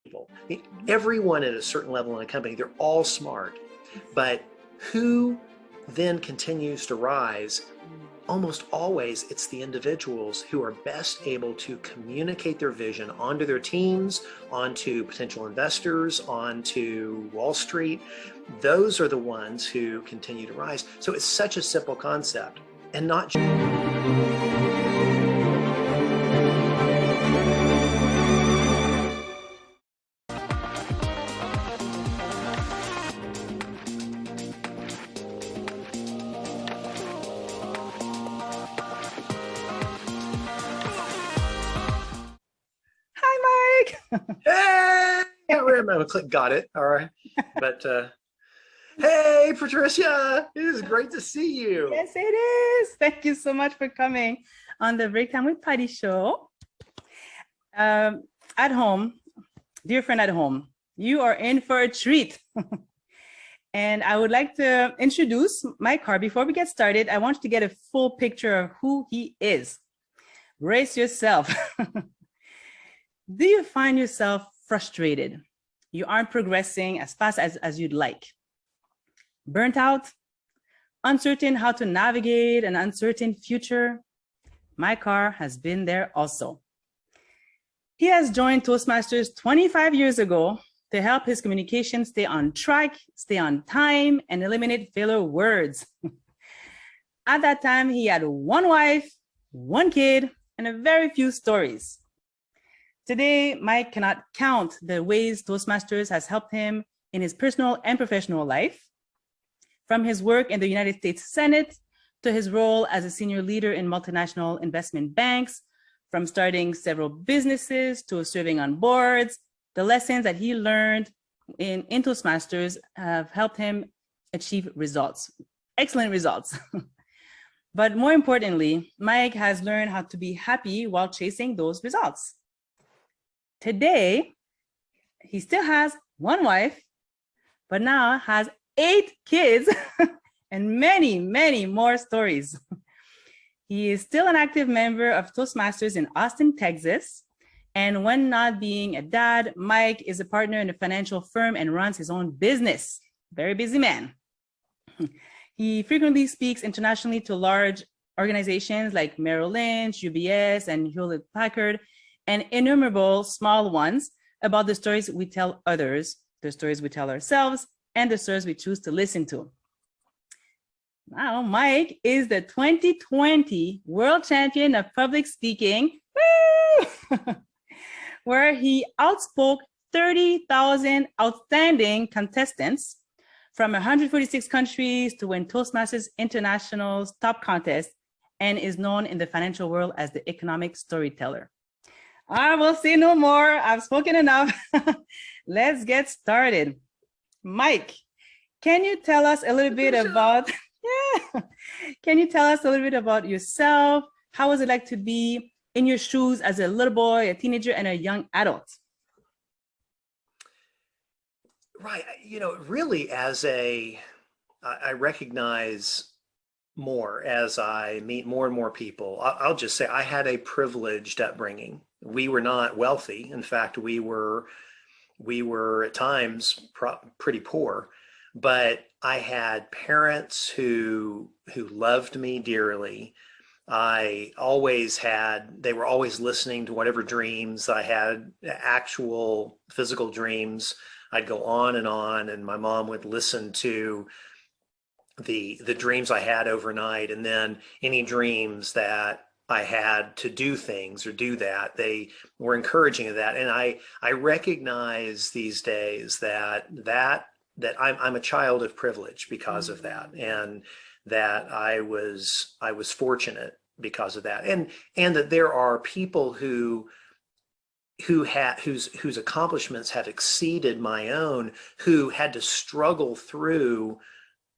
people. Everyone at a certain level in a company, they're all smart, but who then continues to rise? Almost always it's the individuals who are best able to communicate their vision onto their teams, onto potential investors, onto Wall Street. Those are the ones who continue to rise. So it's such a simple concept, and not just hey, I'm gonna click got it. All right. But hey, Patricia, it is great to see you. Yes, it is. Thank you so much for coming on the Break Time with Patty show. At home, dear friend at home, you are in for a treat. And I would like to introduce Mike Carr. Before we get started, I want you to get a full picture of who he is. Brace yourself. Do you find yourself frustrated? You aren't progressing as fast as you'd like. Burnt out? Uncertain how to navigate an uncertain future? Mike Carr has been there also. He has joined Toastmasters 25 years ago to help his communication stay on track, stay on time, and eliminate filler words. At that time, he had one wife, one kid, and a very few stories. Today, Mike cannot count the ways Toastmasters has helped him in his personal and professional life, from his work in the United States Senate to his role as a senior leader in multinational investment banks, from starting several businesses to serving on boards. The lessons that he learned in Toastmasters have helped him achieve results, excellent results. But more importantly, Mike has learned how to be happy while chasing those results. Today, he still has one wife, but now has 8 kids and many, many more stories. He is still an active member of Toastmasters in Austin, Texas. And when not being a dad, Mike is a partner in a financial firm and runs his own business. Very busy man. He frequently speaks internationally to large organizations like Merrill Lynch, UBS, and Hewlett-Packard, and innumerable small ones about the stories we tell others, the stories we tell ourselves, and the stories we choose to listen to. Now, Mike is the 2020 World Champion of Public Speaking, where he outspoke 30,000 outstanding contestants from 146 countries to win Toastmasters International's top contest, and is known in the financial world as the economic storyteller. I will say no more. I've spoken enough. Let's get started. Mike, can you tell us a little bit about, can you tell us a little bit about yourself? How was it like to be in your shoes as a little boy, a teenager, and a young adult? Right. You know, really I recognize more as I meet more and more people. I'll just say I had a privileged upbringing. We were not wealthy. In fact, we were at times pretty poor, but I had parents who loved me dearly. They were always listening to whatever dreams I had, actual physical dreams. I'd go on, and my mom would listen to the dreams I had overnight, and then any dreams that I had to do things or do that, they were encouraging of that. And I recognize these days that I'm a child of privilege because of that, and that I was fortunate because of that, and that there are people whose accomplishments have exceeded my own, who had to struggle through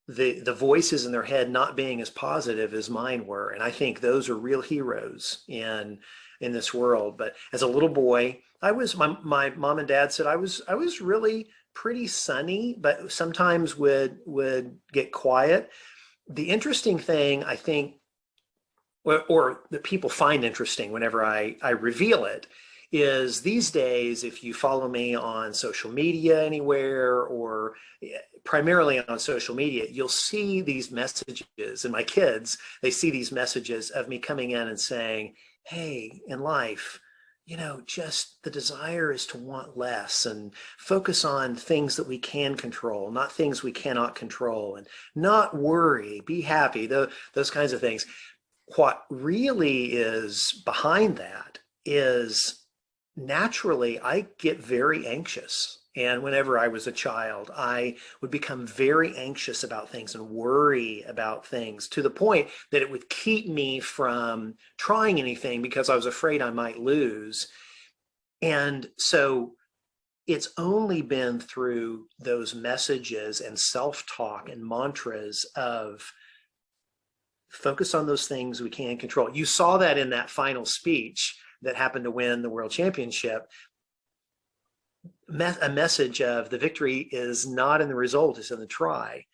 the voices in their head not being as positive as mine were. And I think those are real heroes in this world. But as a little boy, my mom and dad said I was really pretty sunny, but sometimes would get quiet. The interesting thing, I think, or that people find interesting whenever I reveal it, is these days, if you follow me on social media anywhere, or primarily on social media, you'll see these messages, and my kids, they see these messages of me coming in and saying, hey, in life, just the desire is to want less and focus on things that we can control, not things we cannot control, and not worry, be happy, those kinds of things. What really is behind that is, naturally, I get very anxious. And whenever I was a child, I would become very anxious about things and worry about things, to the point that it would keep me from trying anything because I was afraid I might lose. And so it's only been through those messages and self-talk and mantras of focus on those things we can control. You saw that in that final speech that happened to win the world championship. A message of the victory is not in the result, it's in the try.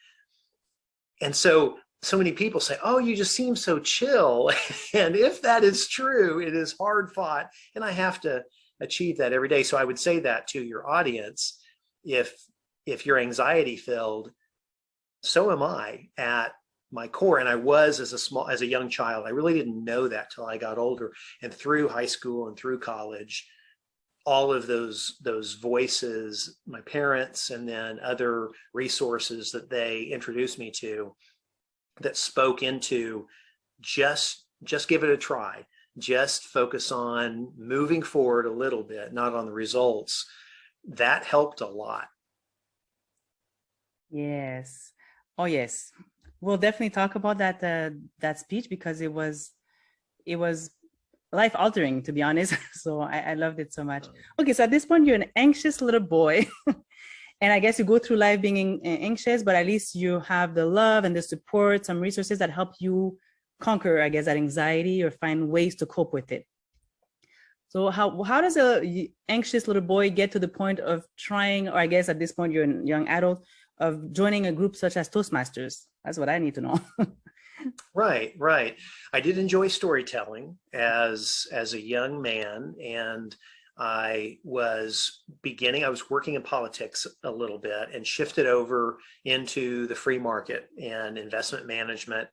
And so many people say, oh, you just seem so chill. And if that is true, it is hard fought, and I have to achieve that every day. So I would say that to your audience. If you're anxiety filled, so am I at my core. And I was as a young child. I really didn't know that till I got older, and through high school and through college. All of those voices, my parents, and then other resources that they introduced me to, that spoke into just give it a try, just focus on moving forward a little bit, not on the results. That helped a lot. Yes. Oh, yes. We'll definitely talk about that speech, because it was life altering, to be honest. So I loved it so much. Okay, so at this point, you're an anxious little boy. And I guess you go through life being anxious, but at least you have the love and the support, some resources that help you conquer, I guess, that anxiety, or find ways to cope with it. So how does a anxious little boy get to the point of trying, or I guess at this point you're a young adult, of joining a group such as Toastmasters? That's what I need to know. Right. I did enjoy storytelling as a young man, and I was working in politics a little bit, and shifted over into the free market and investment management,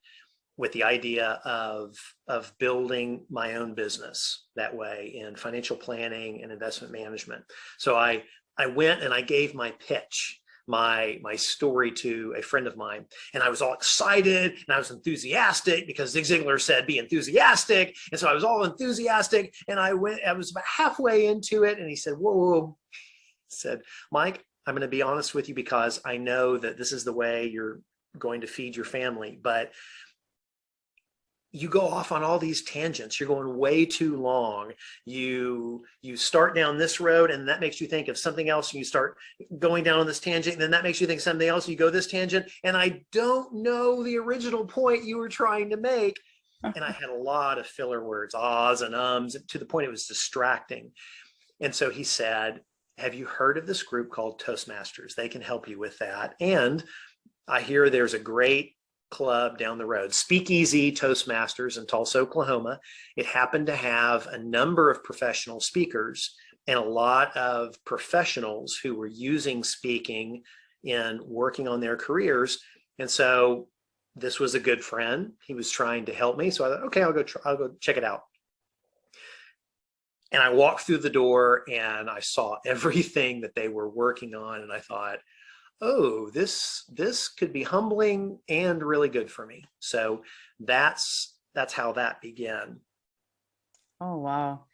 with the idea of building my own business that way in financial planning and investment management. So I went and I gave my pitch, my story, to a friend of mine, and I was all excited and I was enthusiastic because Zig Ziglar said be enthusiastic, and so I was all enthusiastic, and I was about halfway into it, and he said, whoa. He said, Mike, I'm going to be honest with you, because I know that this is the way you're going to feed your family, but you go off on all these tangents. You're going way too long. You start down this road, and that makes you think of something else, and you start going down on this tangent, and then that makes you think something else. You go this tangent, and I don't know the original point you were trying to make. And I had a lot of filler words, ahs and ums, to the point it was distracting. And so he said, have you heard of this group called Toastmasters? They can help you with that. And I hear there's a great club down the road, Speakeasy Toastmasters in Tulsa, Oklahoma. It happened to have a number of professional speakers and a lot of professionals who were using speaking in working on their careers. And so this was a good friend. He was trying to help me. So I thought, okay, I'll go check it out. And I walked through the door, and I saw everything that they were working on, and I thought, oh, this could be humbling and really good for me. So that's how that began. Oh, wow.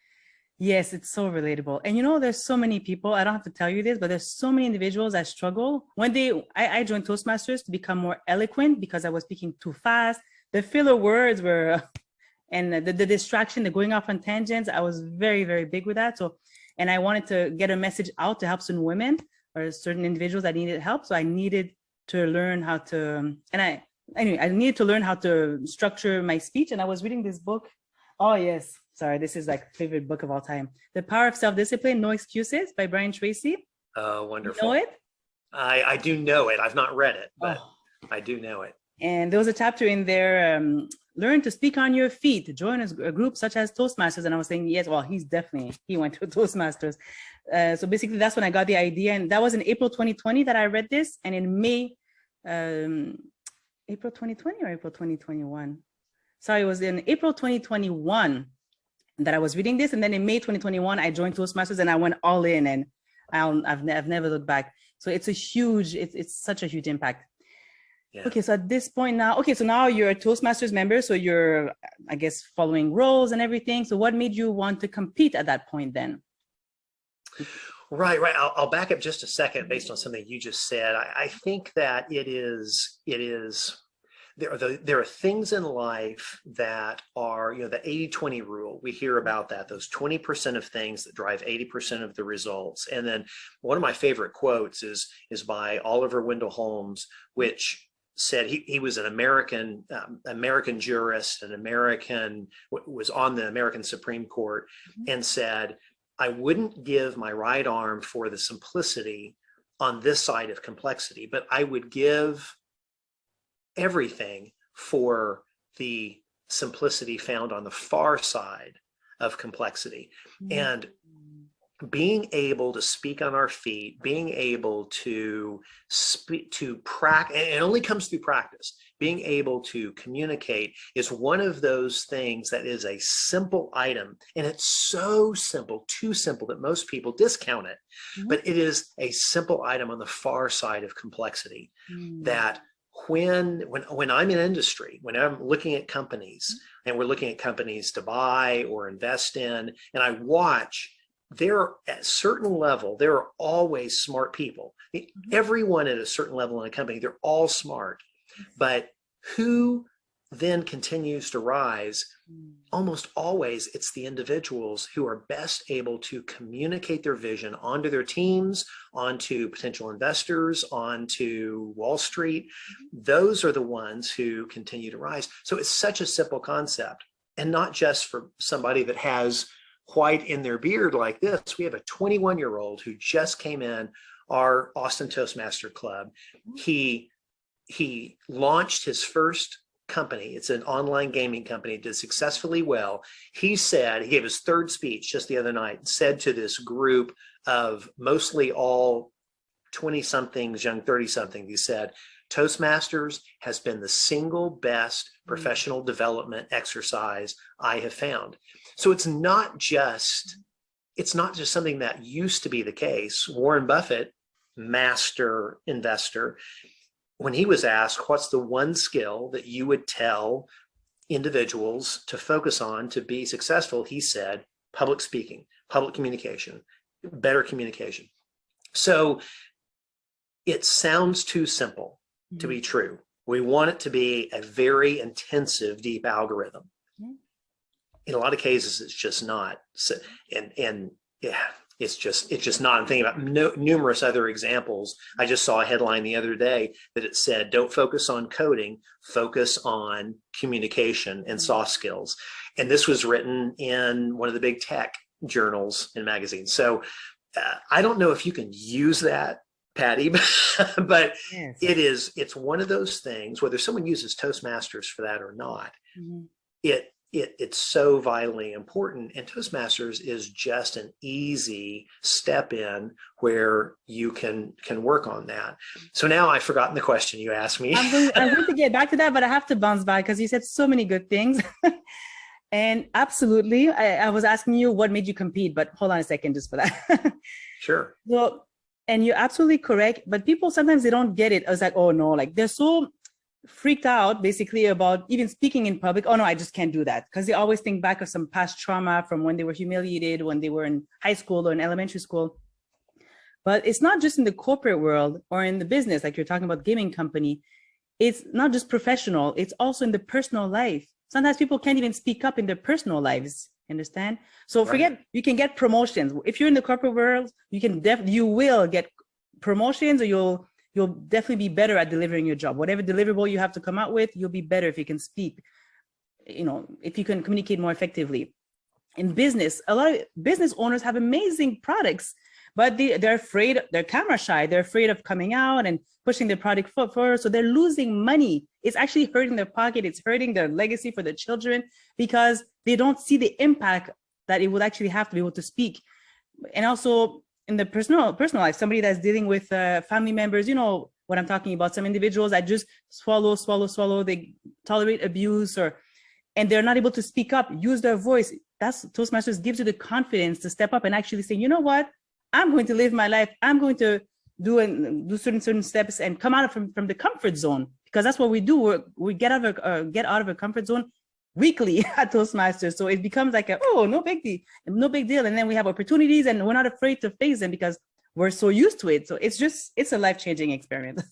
Yes, it's so relatable. And there's so many people, I don't have to tell you this, but there's so many individuals that struggle. I joined Toastmasters to become more eloquent, because I was speaking too fast. The filler words were, and the distraction, the going off on tangents, I was very, very big with that. So, and I wanted to get a message out to help certain women or certain individuals that needed help. So I needed to learn how to, I needed to learn how to structure my speech. And I was reading this book. Oh, yes. Sorry, this is like favorite book of all time. The Power of Self-Discipline, No Excuses by Brian Tracy. Oh, wonderful. You know it? I do know it. I've not read it, but I do know it. And there was a chapter in there, learn to speak on your feet, join a group such as Toastmasters. And I was saying, yes, well, he went to Toastmasters. So basically that's when I got the idea. And that was in April 2020 that I read this. And in May, April 2020 or April 2021? Sorry, it was in April 2021 that I was reading this. And then in May 2021, I joined Toastmasters and I went all in, and I've never looked back. So it's it's such a huge impact. Yeah. Okay, so at this point now, so now you're a Toastmasters member, so you're, I guess, following roles and everything. So what made you want to compete at that point then? Right. I'll back up just a second based on something you just said. I think that there are things in life that are, the 80-20 rule. We hear about that, those 20% of things that drive 80% of the results. And then one of my favorite quotes is by Oliver Wendell Holmes, which said he was an American jurist, was on the American Supreme Court, and said, I wouldn't give my right arm for the simplicity on this side of complexity, but I would give everything for the simplicity found on the far side of complexity. And being able to speak on our feet, being able to practice, and it only comes through practice, being able to communicate is one of those things that is a simple item. And it's so simple, too simple that most people discount it. But it is a simple item on the far side of complexity that when I'm in industry, when I'm looking at companies and we're looking at companies to buy or invest in, and I watch, there at a certain level, there are always smart people. Everyone at a certain level in a company, they're all smart. But who then continues to rise? Almost always it's the individuals who are best able to communicate their vision onto their teams, onto potential investors, onto Wall Street. Those are the ones who continue to rise. So it's such a simple concept, and not just for somebody that has white in their beard like this. We have a 21-year-old who just came in our Austin Toastmaster Club. He launched his first company. It's an online gaming company, did successfully well. He gave his third speech just the other night, said to this group of mostly all 20-somethings, young 30-somethings, he said, Toastmasters has been the single best professional development exercise I have found. So it's not just something that used to be the case. Warren Buffett, master investor, when he was asked, what's the one skill that you would tell individuals to focus on to be successful? He said, public speaking, public communication, better communication. So it sounds too simple to be true. We want it to be a very intensive, deep algorithm. In a lot of cases, it's just not. So, it's just not. I'm thinking about numerous other examples. I just saw a headline the other day that it said, don't focus on coding, focus on communication and soft skills. And this was written in one of the big tech journals and magazines. So I don't know if you can use that, Patty, but yes. It's one of those things, whether someone uses Toastmasters for that or not, it's so vitally important. And Toastmasters is just an easy step in where you can work on that. So now I've forgotten the question you asked me. I'm going to get back to that, but I have to bounce back because you said so many good things. And absolutely, I was asking you what made you compete, but hold on a second just for that. Sure. Well, and you're absolutely correct, but people sometimes they don't get it. I was like, oh no, like they're so freaked out basically about even speaking in public. Oh no, I just can't do that, because they always think back of some past trauma from when they were humiliated when they were in high school or in elementary school. But it's not just in the corporate world or in the business, like you're talking about gaming company. It's not just professional, it's also in the personal life. Sometimes people can't even speak up in their personal lives. Understand? So forget, you can get promotions. If you're in the corporate world, you will get promotions, or you'll definitely be better at delivering your job. Whatever deliverable you have to come out with, you'll be better if you can speak, if you can communicate more effectively. In business, a lot of business owners have amazing products, but they're afraid, they're camera shy, they're afraid of coming out and pushing their product forward. So they're losing money it's actually hurting their pocket. It's hurting their legacy for their children because they don't see the impact that it would actually have to be able to speak. And also in the personal life, somebody that's dealing with family members, you know what I'm talking about, some individuals that just swallow, they tolerate abuse, and they're not able to speak up, use their voice. That's Toastmasters gives you the confidence to step up and actually say, you know what, I'm going to live my life. I'm going to do certain steps and come out from the comfort zone, because that's what we do. We get out of a comfort zone weekly at Toastmasters. So it becomes like no big deal. And then we have opportunities and we're not afraid to face them because we're so used to it. So it's a life-changing experience.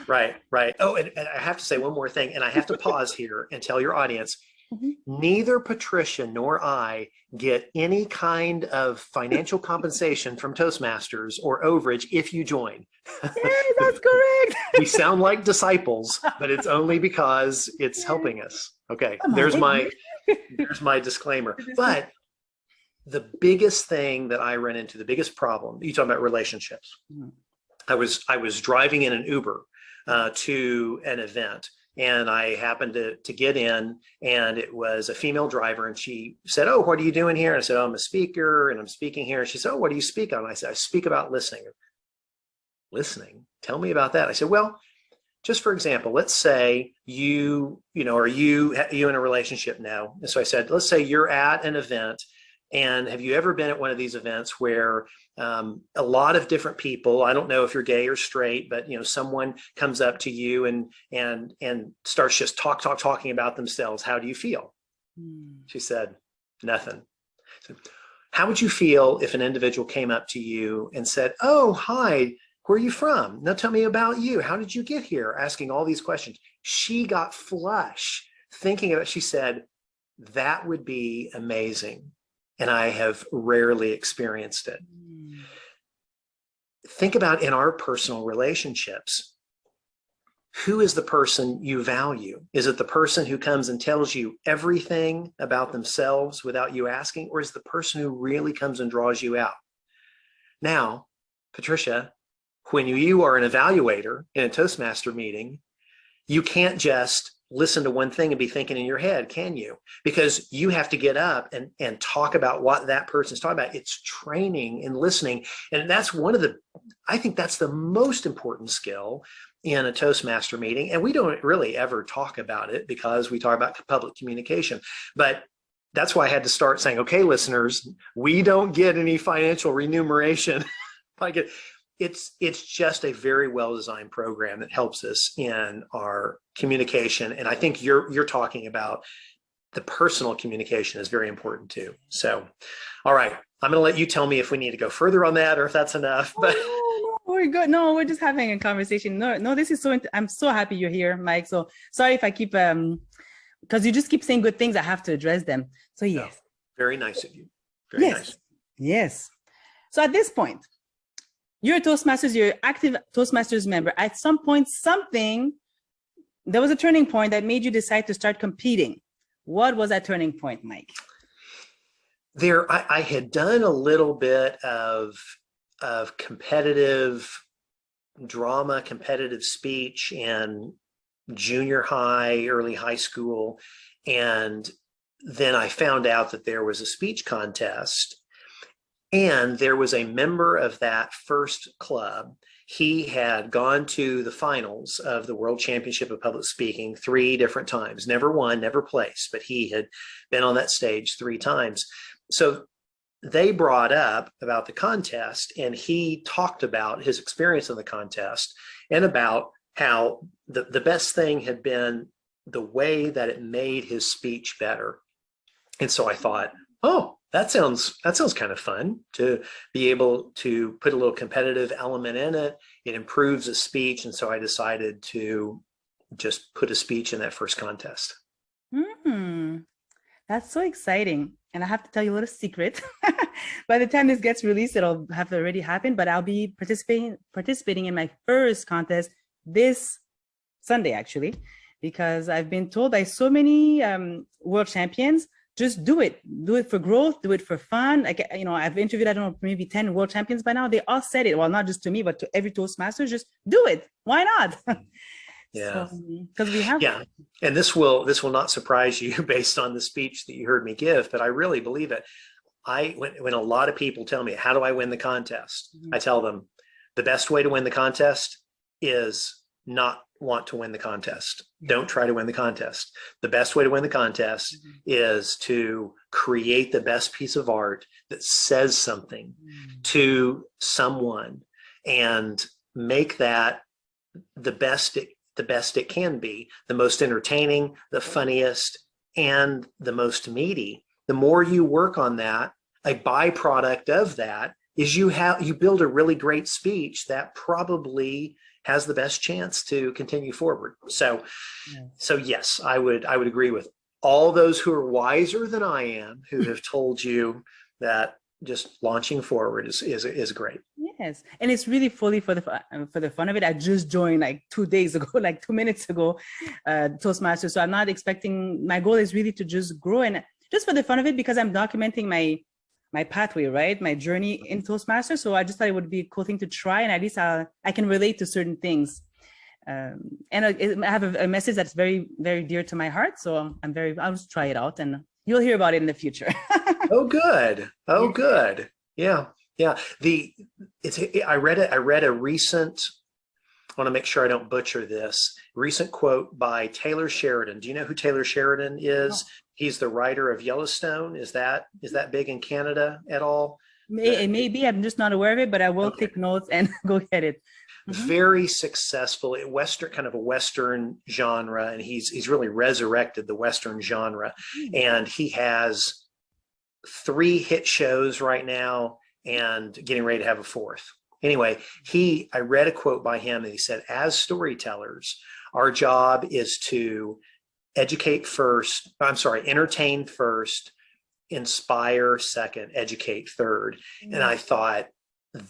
Right. Oh, and I have to say one more thing, and I have to pause here and tell your audience, neither Patricia nor I get any kind of financial compensation from Toastmasters or overage if you join. Yes, that's correct. We sound like disciples, but it's only because it's helping us. Okay, there's my disclaimer. But the biggest thing that I ran into, the biggest problem, you talking about relationships. I was driving in an Uber to an event, and I happened to get in, and it was a female driver, and she said, "Oh, what are you doing here?" And I said, "Oh, I'm a speaker, and I'm speaking here." And she said, "Oh, what do you speak on?" And I said, "I speak about listening." Listening? Tell me about that. I said, "Well, just for example, let's say you are you in a relationship now?" And so I said, let's say you're at an event, and have you ever been at one of these events where a lot of different people, I don't know if you're gay or straight, but someone comes up to you and starts just talking about themselves. How do you feel? She said, nothing. So, how would you feel if an individual came up to you and said, "Oh, hi, where are you from? Now tell me about you. How did you get here?" Asking all these questions. She got flush thinking of it. She said, that would be amazing. And I have rarely experienced it. Think about in our personal relationships, who is the person you value? Is it the person who comes and tells you everything about themselves without you asking? Or is it the person who really comes and draws you out? Now, Patricia, when you are an evaluator in a Toastmaster meeting, you can't just listen to one thing and be thinking in your head, can you? Because you have to get up and talk about what that person's talking about. It's training and listening. And that's I think that's the most important skill in a Toastmaster meeting. And we don't really ever talk about it because we talk about public communication. But that's why I had to start saying, okay, listeners, we don't get any financial remuneration. It's just a very well-designed program that helps us in our communication. And I think you're talking about the personal communication is very important too. So, all right, I'm going to let you tell me if we need to go further on that or if that's enough. But no, we're good. No, we're just having a conversation. No, this is I'm so happy you're here, Mike. So sorry if I keep, because you just keep saying good things. I have to address them. So yes. No, very nice of you. Very nice. Yes. So at this point, you're a Toastmasters, you're an active Toastmasters member. At some point, there was a turning point that made you decide to start competing. What was that turning point, Mike? I had done a little bit of competitive drama, competitive speech in junior high, early high school. And then I found out that there was a speech contest. And there was a member of that first club. He had gone to the finals of the World Championship of Public Speaking 3 different times, never won, never placed, but he had been on that stage 3 times. So they brought up about the contest, and he talked about his experience in the contest and about how the best thing had been the way that it made his speech better. And so I thought, oh, that sounds kind of fun to be able to put a little competitive element in it. It improves the speech. And so I decided to just put a speech in that first contest. That's so exciting. And I have to tell you a little secret. By the time this gets released, it'll have already happened, but I'll be participating in my first contest this Sunday, actually, because I've been told by so many world champions, just do it for growth, do it for fun. I've interviewed, I don't know, maybe 10 world champions by now. They all said it. Well, not just to me, but to every Toastmaster, just do it. Why not? Yeah. Because we have. Yeah. And this will not surprise you based on the speech that you heard me give, but I really believe it. When a lot of people tell me, how do I win the contest? I tell them the best way to win the contest is not want to win the contest. Don't try to win the contest. The best way to win the contest is to create the best piece of art that says something to someone and make that the best it can be, the most entertaining, the funniest, and the most meaty. The more you work on that, a byproduct of that is you build a really great speech that probably has the best chance to continue forward. So yes, I would agree with all those who are wiser than I am, who have told you that just launching forward is great. Yes, and it's really fully for the fun of it. I just joined like 2 days ago, like 2 minutes ago, Toastmasters. So I'm not expecting. My goal is really to just grow and just for the fun of it, because I'm documenting my pathway, right? My journey in Toastmasters. So I just thought it would be a cool thing to try, and at least I can relate to certain things. And I have a message that's very, very dear to my heart. So I'll just try it out, and you'll hear about it in the future. Oh, good. Oh, good. Yeah. Yeah. I read a recent, I want to make sure I don't butcher this, recent quote by Taylor Sheridan. Do you know who Taylor Sheridan is? No. He's the writer of Yellowstone. Is that big in Canada at all? Maybe I'm just not aware of it, but I will take notes and go get it. Very successful kind of a Western genre, and he's really resurrected the Western genre. And he has 3 hit shows right now and getting ready to have a 4th. Anyway, I read a quote by him, and he said, as storytellers, our job is to entertain first, inspire second, educate third. And I thought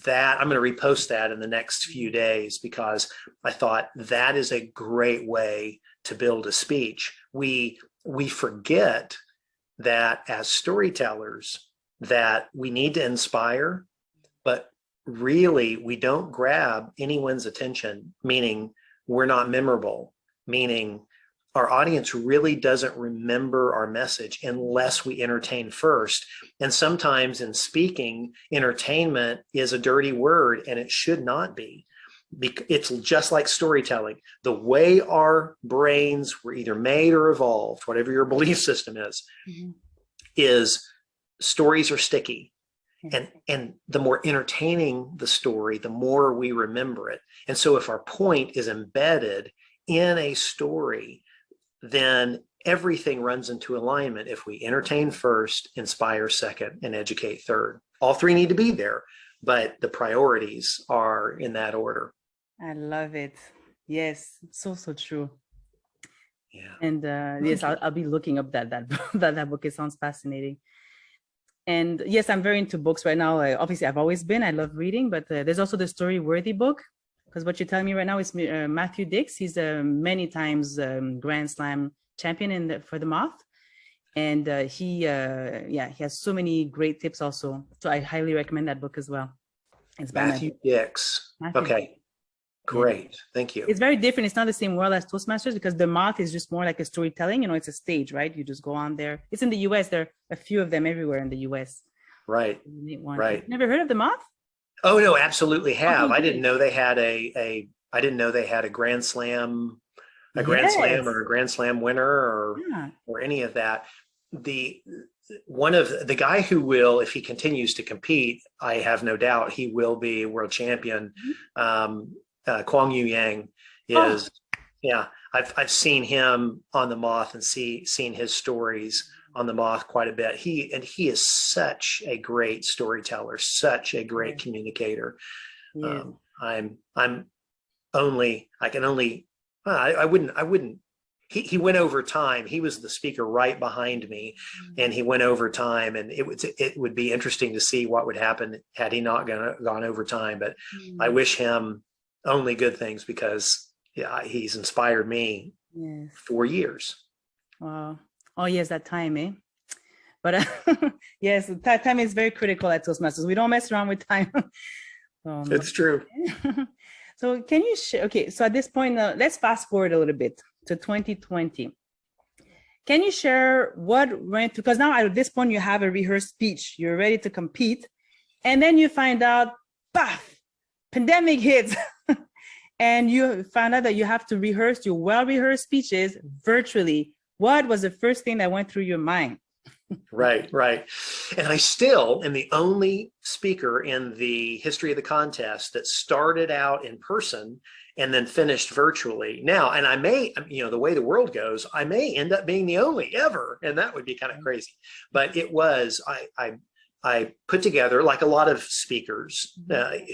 that I'm going to repost that in the next few days, because I thought that is a great way to build a speech. We forget that as storytellers that we need to inspire, but really we don't grab anyone's attention, meaning we're not memorable, meaning our audience really doesn't remember our message unless we entertain first. And sometimes in speaking, entertainment is a dirty word, and it should not be. It's just like storytelling. The way our brains were either made or evolved, whatever your belief system is stories are sticky. And the more entertaining the story, the more we remember it. And so if our point is embedded in a story, then everything runs into alignment if we entertain first, inspire second, and educate third. All 3 need to be there, but the priorities are in that order. I love it. Yes, so true. Yeah. And yes, I'll be looking up that book. It sounds fascinating. And yes, I'm very into books right now. Obviously, I've always been. I love reading, but there's also the Story Worthy book, because what you're telling me right now is Matthew Dix. He's many times Grand Slam champion for the Moth, and he has so many great tips also. So I highly recommend that book as well. It's Matthew Dix. Okay. Great. Thank you. It's very different. It's not the same world as Toastmasters, because the Moth is just more like a storytelling. It's a stage, right? You just go on there. It's in the US. There are a few of them everywhere in the US. Right. Right. Never heard of the Moth? Oh no, absolutely have. I didn't know they had a Grand Slam, Grand Slam or a Grand Slam winner or any of that. One of the guy who will, if he continues to compete, I have no doubt he will be world champion. Kwang Yu Yang is, I've seen him on the Moth and seen his stories on the Moth quite a bit. He is such a great storyteller, such a great communicator. Yeah. He went over time. He was the speaker right behind me, and he went over time, and it would be interesting to see what would happen had he not gone over time. But I wish him only good things, because he's inspired me for years. Wow. Oh yes, that time, eh? But yes, that time is very critical at Toastmasters. We don't mess around with time. It's true. So can you share, okay, so at this point, let's fast forward a little bit to 2020. Can you share what went, because now at this point you have a rehearsed speech, you're ready to compete, and then you find out, paf, pandemic hits, and you find out that you have to rehearse your well-rehearsed speeches virtually. What was the first thing that went through your mind? Right, right. And I still am the only speaker in the history of the contest that started out in person and then finished virtually. Now, and I may, you know, the way the world goes, I may end up being the only ever, and that would be kind of crazy. But it was, I put together, like a lot of speakers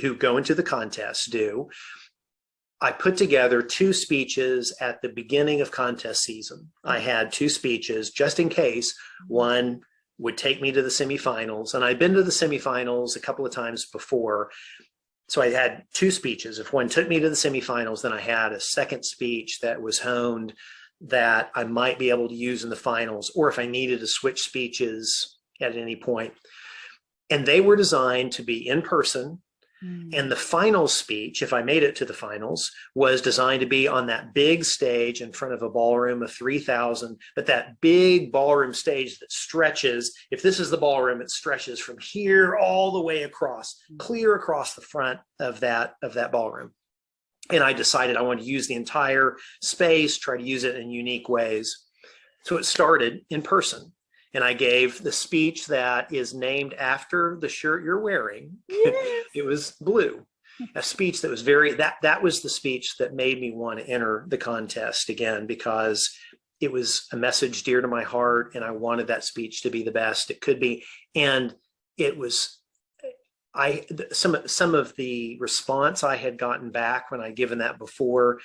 who go into the contest do, I put together 2 speeches at the beginning of contest season. I had 2 speeches just in case one would take me to the semifinals. And I'd been to the semifinals a couple of times before. So I had 2 speeches. If one took me to the semifinals, then I had a second speech that was honed that I might be able to use in the finals, or if I needed to switch speeches at any point. And they were designed to be in person. And the final speech, if I made it to the finals, was designed to be on that big stage in front of a ballroom of 3,000, but that big ballroom stage that stretches, if this is the ballroom, it stretches from here all the way across, clear across the front of that ballroom. And I decided I wanted to use the entire space, try to use it in unique ways. So it started in person. And I gave the speech that is named after the shirt you're wearing. Yes. It was blue. A speech that was that was the speech that made me want to enter the contest again, because it was a message dear to my heart, and I wanted that speech to be the best it could be. And it was, some of the response I had gotten back when I'd given that before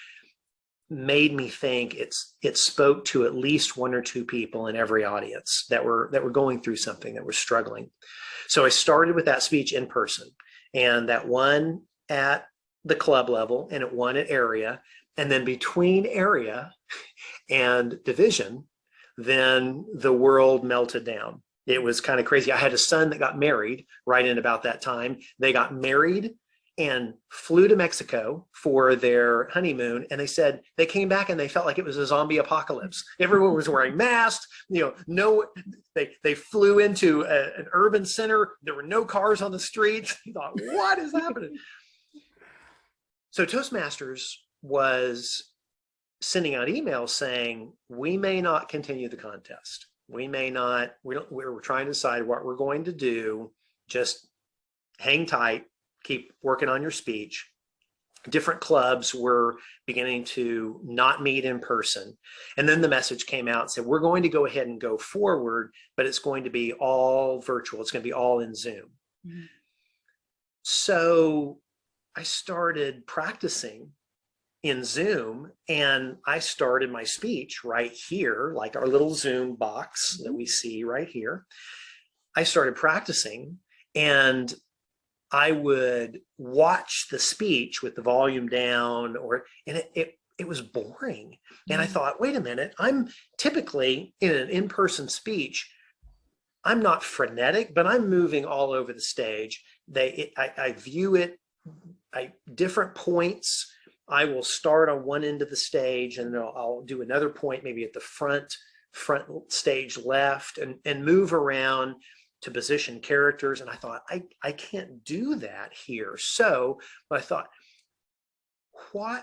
made me think it spoke to at least 1 or 2 people in every audience that were going through something, that were struggling. So I started with that speech in person, and that one at the club level, and it won at area, and then between area and division, then the world melted down. It was kind of crazy. I had a son that got married right in about that time. They got married and flew to Mexico for their honeymoon. And they said they came back and they felt like it was a zombie apocalypse. Everyone was wearing masks. You know, they flew into an urban center. There were no cars on the streets. You thought, what is happening? So Toastmasters was sending out emails saying, we may not continue the contest. We're trying to decide what we're going to do. Just hang tight. Keep working on your speech. Different clubs were beginning to not meet in person. And then the message came out and said, we're going to go ahead and go forward, but it's going to be all virtual. It's going to be all in Zoom. Mm-hmm. So I started practicing in Zoom, and I started my speech right here, like our little Zoom box that we see right here. I started practicing, and I would watch the speech with the volume down, and it was boring. And I thought, wait a minute, I'm typically in an in-person speech, I'm not frenetic, but I'm moving all over the stage. I view it, different points. I will start on one end of the stage, and then I'll do another point maybe at the front stage left, and move around to position characters. And I thought, I can't do that here. So I thought, and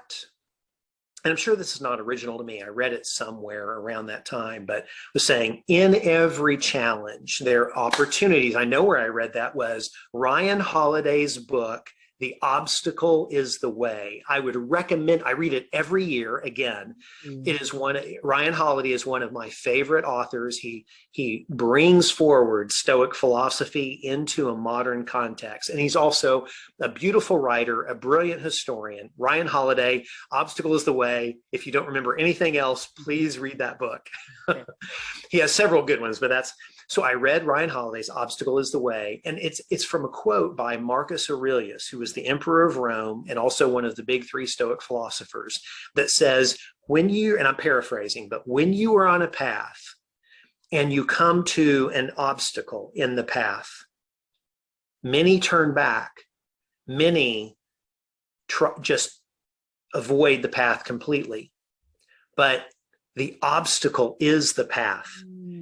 I'm sure this is not original to me, I read it somewhere around that time, but was saying, in every challenge, there are opportunities. I know where I read that was Ryan Holiday's book, The Obstacle is the Way. I would recommend, I read it every year again. It is Ryan Holiday is one of my favorite authors. He brings forward Stoic philosophy into a modern context. And he's also a beautiful writer, a brilliant historian. Ryan Holiday, Obstacle is the Way. If you don't remember anything else, please read that book. He has several good ones, but so I read Ryan Holiday's Obstacle is the Way, and it's from a quote by Marcus Aurelius, who was the emperor of Rome and also one of the big 3 Stoic philosophers, that says, and I'm paraphrasing, but when you are on a path and you come to an obstacle in the path, many turn back, many just avoid the path completely, but the obstacle is the path.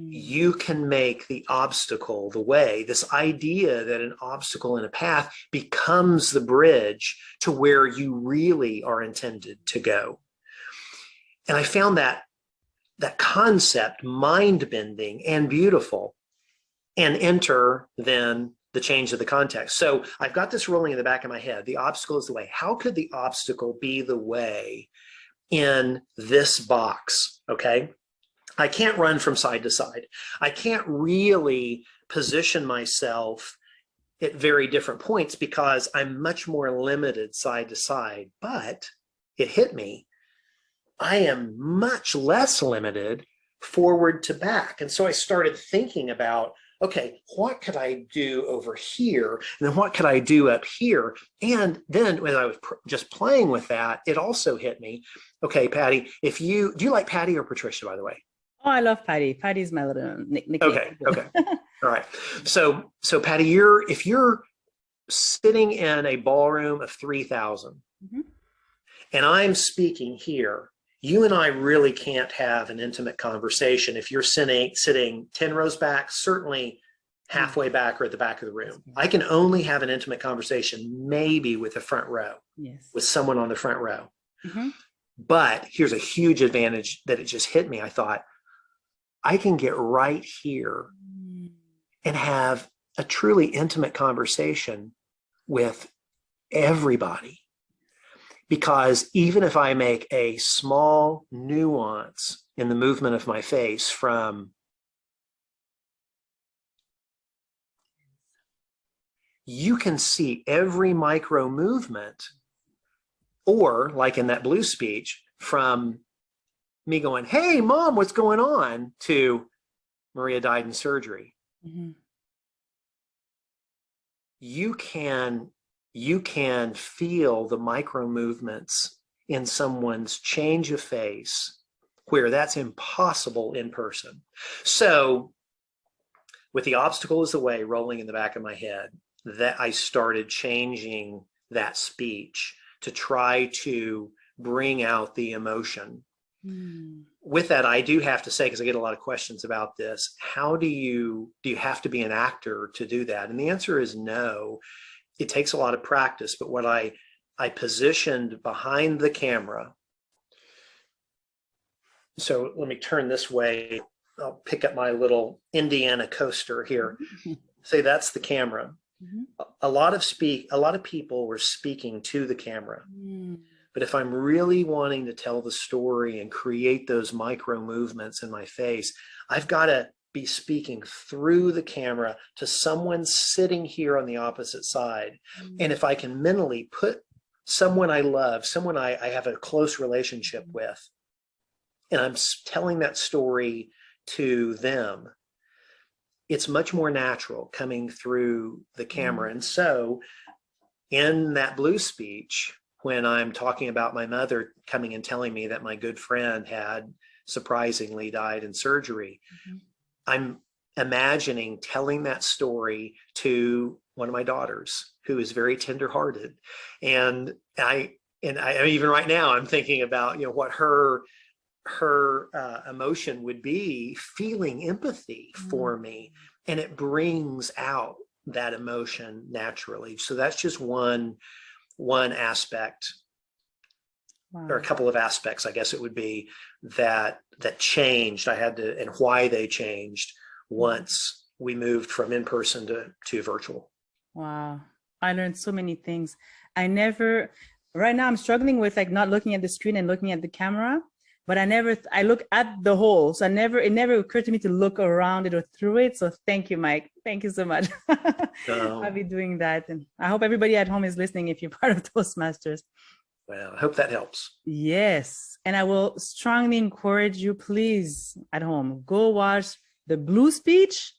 You can make the obstacle the way. This idea that an obstacle in a path becomes the bridge to where you really are intended to go. And I found that concept mind-bending and beautiful. And enter then the change of the context. So I've got this rolling in the back of my head. The obstacle is the way. How could the obstacle be the way in this box? Okay. I can't run from side to side. I can't really position myself at very different points because I'm much more limited side to side. But it hit me. I am much less limited forward to back. And so I started thinking about, okay, what could I do over here? And then what could I do up here? And then when I was just playing with that, it also hit me. Okay, Patty, do you like Patty or Patricia, by the way? Oh, I love Patty. Patty's my little nickname. Okay. All right. So Patty, if you're sitting in a ballroom of 3,000 and I'm speaking here, you and I really can't have an intimate conversation if you're sitting 10 rows back, certainly halfway back or at the back of the room. I can only have an intimate conversation maybe with the front row, with someone on the front row. But here's a huge advantage that it just hit me. I thought, I can get right here and have a truly intimate conversation with everybody. Because even if I make a small nuance in the movement of my face from you can see every micro movement, or like in that blue speech, from me going, hey, Mom, what's going on? To Maria died in surgery. You can feel the micro movements in someone's change of face where that's impossible in person. So with the obstacle is the way rolling in the back of my head, that I started changing that speech to try to bring out the emotion. With that, I do have to say, because I get a lot of questions about this, do you have to be an actor to do that? And the answer is no. It takes a lot of practice, but what I positioned behind the camera. So let me turn this way. I'll pick up my little Indiana coaster here. Say that's the camera. A lot of people were speaking to the camera. But if I'm really wanting to tell the story and create those micro movements in my face, I've got to be speaking through the camera to someone sitting here on the opposite side. And if I can mentally put someone I love, someone I have a close relationship with, and I'm telling that story to them, it's much more natural coming through the camera. And so in that blue speech, when I'm talking about my mother coming and telling me that my good friend had surprisingly died in surgery, I'm imagining telling that story to one of my daughters who is very tenderhearted. And I even right now, I'm thinking about, what her emotion would be, feeling empathy for me. And it brings out that emotion naturally. So that's just one aspect, or a couple of aspects, I guess it would be, that changed. And why they changed once we moved from in-person to virtual. Wow. I learned so many things. Right now I'm struggling with not looking at the screen and looking at the camera, but I look at the whole. So it never occurred to me to look around it or through it. So thank you, Mike. Thank you so much. I'll be doing that. And I hope everybody at home is listening if you're part of Toastmasters. Well, I hope that helps. Yes. And I will strongly encourage you, please, at home, go watch the blue speech.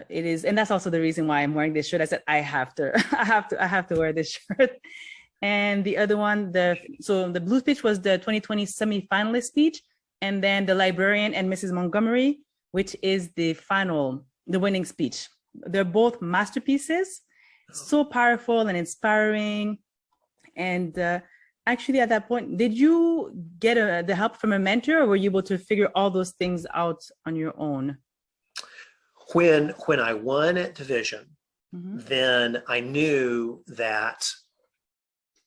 It is, and that's also the reason why I'm wearing this shirt. I said, I have to wear this shirt. And the other one, so the blue speech was the 2020 semi-finalist speech. And then the Librarian and Mrs Montgomery, which is the winning speech. They're both masterpieces, so powerful and inspiring. And actually at that point, did you get the help from a mentor, or were you able to figure all those things out on your own? When I won at division, Mm-hmm. then I knew that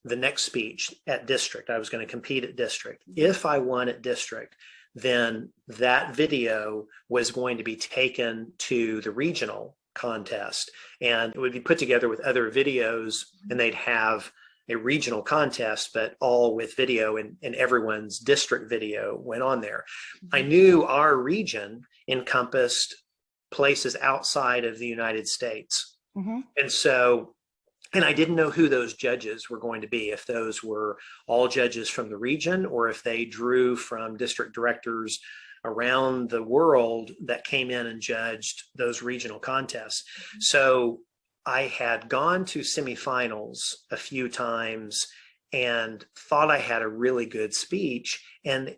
the next speech at district, I was going to compete at district. If I won at district, then that video was going to be taken to the regional contest, and it would be put together with other videos, and they'd have a regional contest, but all with video, and everyone's district video went on there. I knew our region encompassed places outside of the United States. Mm-hmm. And so, and I didn't know who those judges were going to be, if those were all judges from the region, or if they drew from district directors around the world that came in and judged those regional contests. So I had gone to semifinals a few times and thought I had a really good speech. And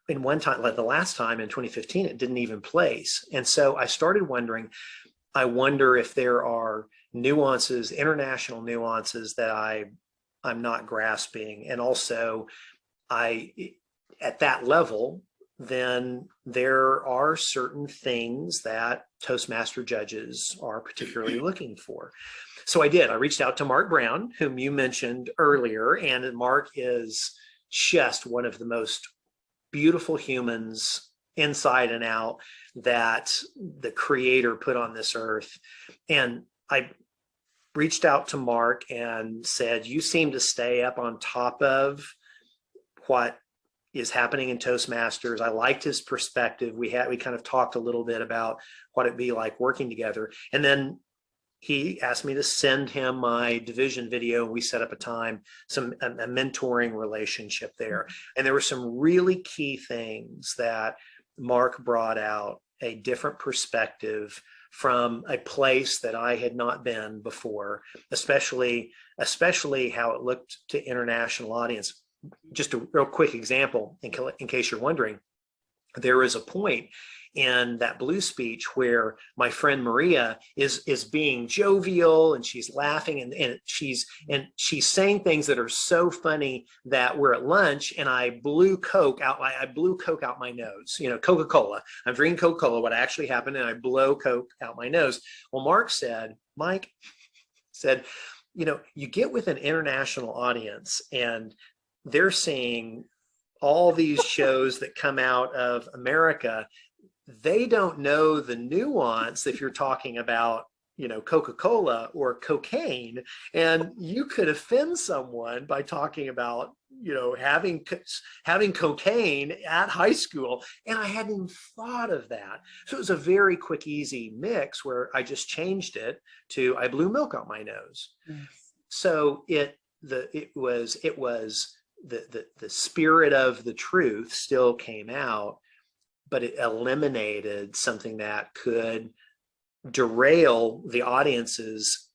in one time, like the last time in 2015, it didn't even place. And so I started wondering, I wonder if there are nuances, international nuances that I'm not grasping. And also at that level, then there are certain things that Toastmaster judges are particularly looking for. So I did. I reached out to Mark Brown, whom you mentioned earlier, and Mark is just one of the most beautiful humans inside and out that the Creator put on this earth. And I reached out to Mark and said, you seem to stay up on top of what is happening in Toastmasters. I liked his perspective. We kind of talked a little bit about what it'd be like working together. And then he asked me to send him my division video, and we set up a time, a mentoring relationship there. And there were some really key things that Mark brought out, a different perspective from a place that I had not been before, especially how it looked to international audience. Just a real quick example, in case you're wondering, there is a point in that blue speech where my friend Maria is being jovial, and she's laughing, and she's saying things that are so funny that we're at lunch, and I blew Coke out my nose. You know, Coca-Cola. I'm drinking Coca-Cola. What actually happened, and I blow Coke out my nose. Well, Mike said, you know, you get with an international audience, and they're seeing all these shows that come out of America. They don't know the nuance if you're talking about, you know, Coca-Cola or cocaine, and you could offend someone by talking about, you know, having cocaine at high school. And I hadn't even thought of that. So it was a very quick, easy mix where I just changed it to I blew milk out my nose. Yes. So it was the spirit of the truth still came out, but it eliminated something that could derail the audience's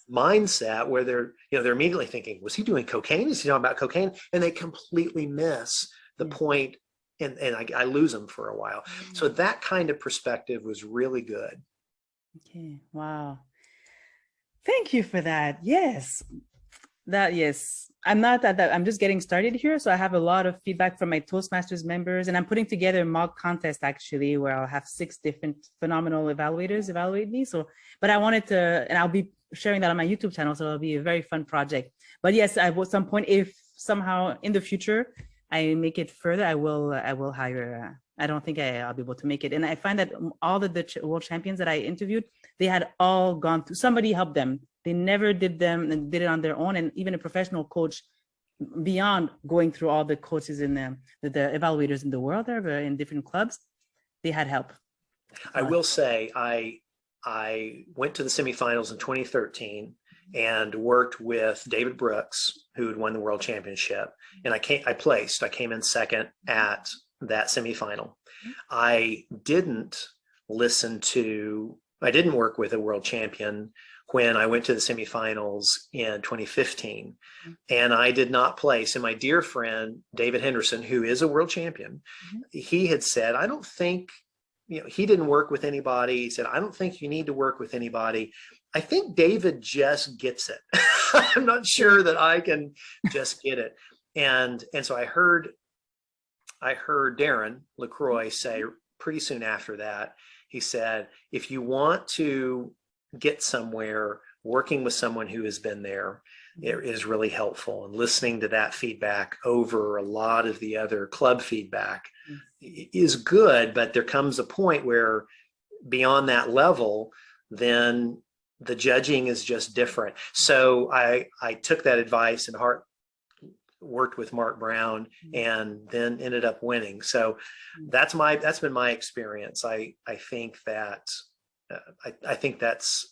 mindset, where they're immediately thinking, was he doing cocaine? Is he talking about cocaine? And they completely miss the point, and I lose them for a while. So that kind of perspective was really good. Okay. Wow. Thank you for that. Yes. I'm not at that. I'm just getting started here. So I have a lot of feedback from my Toastmasters members, and I'm putting together a mock contest actually, where I'll have 6 different phenomenal evaluators evaluate me. So, but I wanted to, and I'll be sharing that on my YouTube channel. So it'll be a very fun project. But yes, at some point, if somehow in the future I make it further, I will hire, I don't think I'll be able to make it. And I find that all the world champions that I interviewed, they had all gone through, somebody helped them. They never did them and did it on their own. And even a professional coach, beyond going through all the coaches in the evaluators in the world there, but in different clubs, they had help. I will say I went to the semifinals in 2013 and worked with David Brooks, who had won the world championship. And I came in second at that semifinal. I didn't work with a world champion when I went to the semifinals in 2015, and I did not place. And my dear friend, David Henderson, who is a world champion, he had said, I don't think, you know, he didn't work with anybody. He said, I don't think you need to work with anybody. I think David just gets it. I'm not sure that I can just get it. And so I heard Darren LaCroix say pretty soon after that, he said, if you want to get somewhere, working with someone who has been there, it is really helpful. And listening to that feedback over a lot of the other club feedback is good, but there comes a point where beyond that level, then the judging is just different. So I took that advice and worked with Mark Brown and then ended up winning. So that's been my experience. I think that I think that's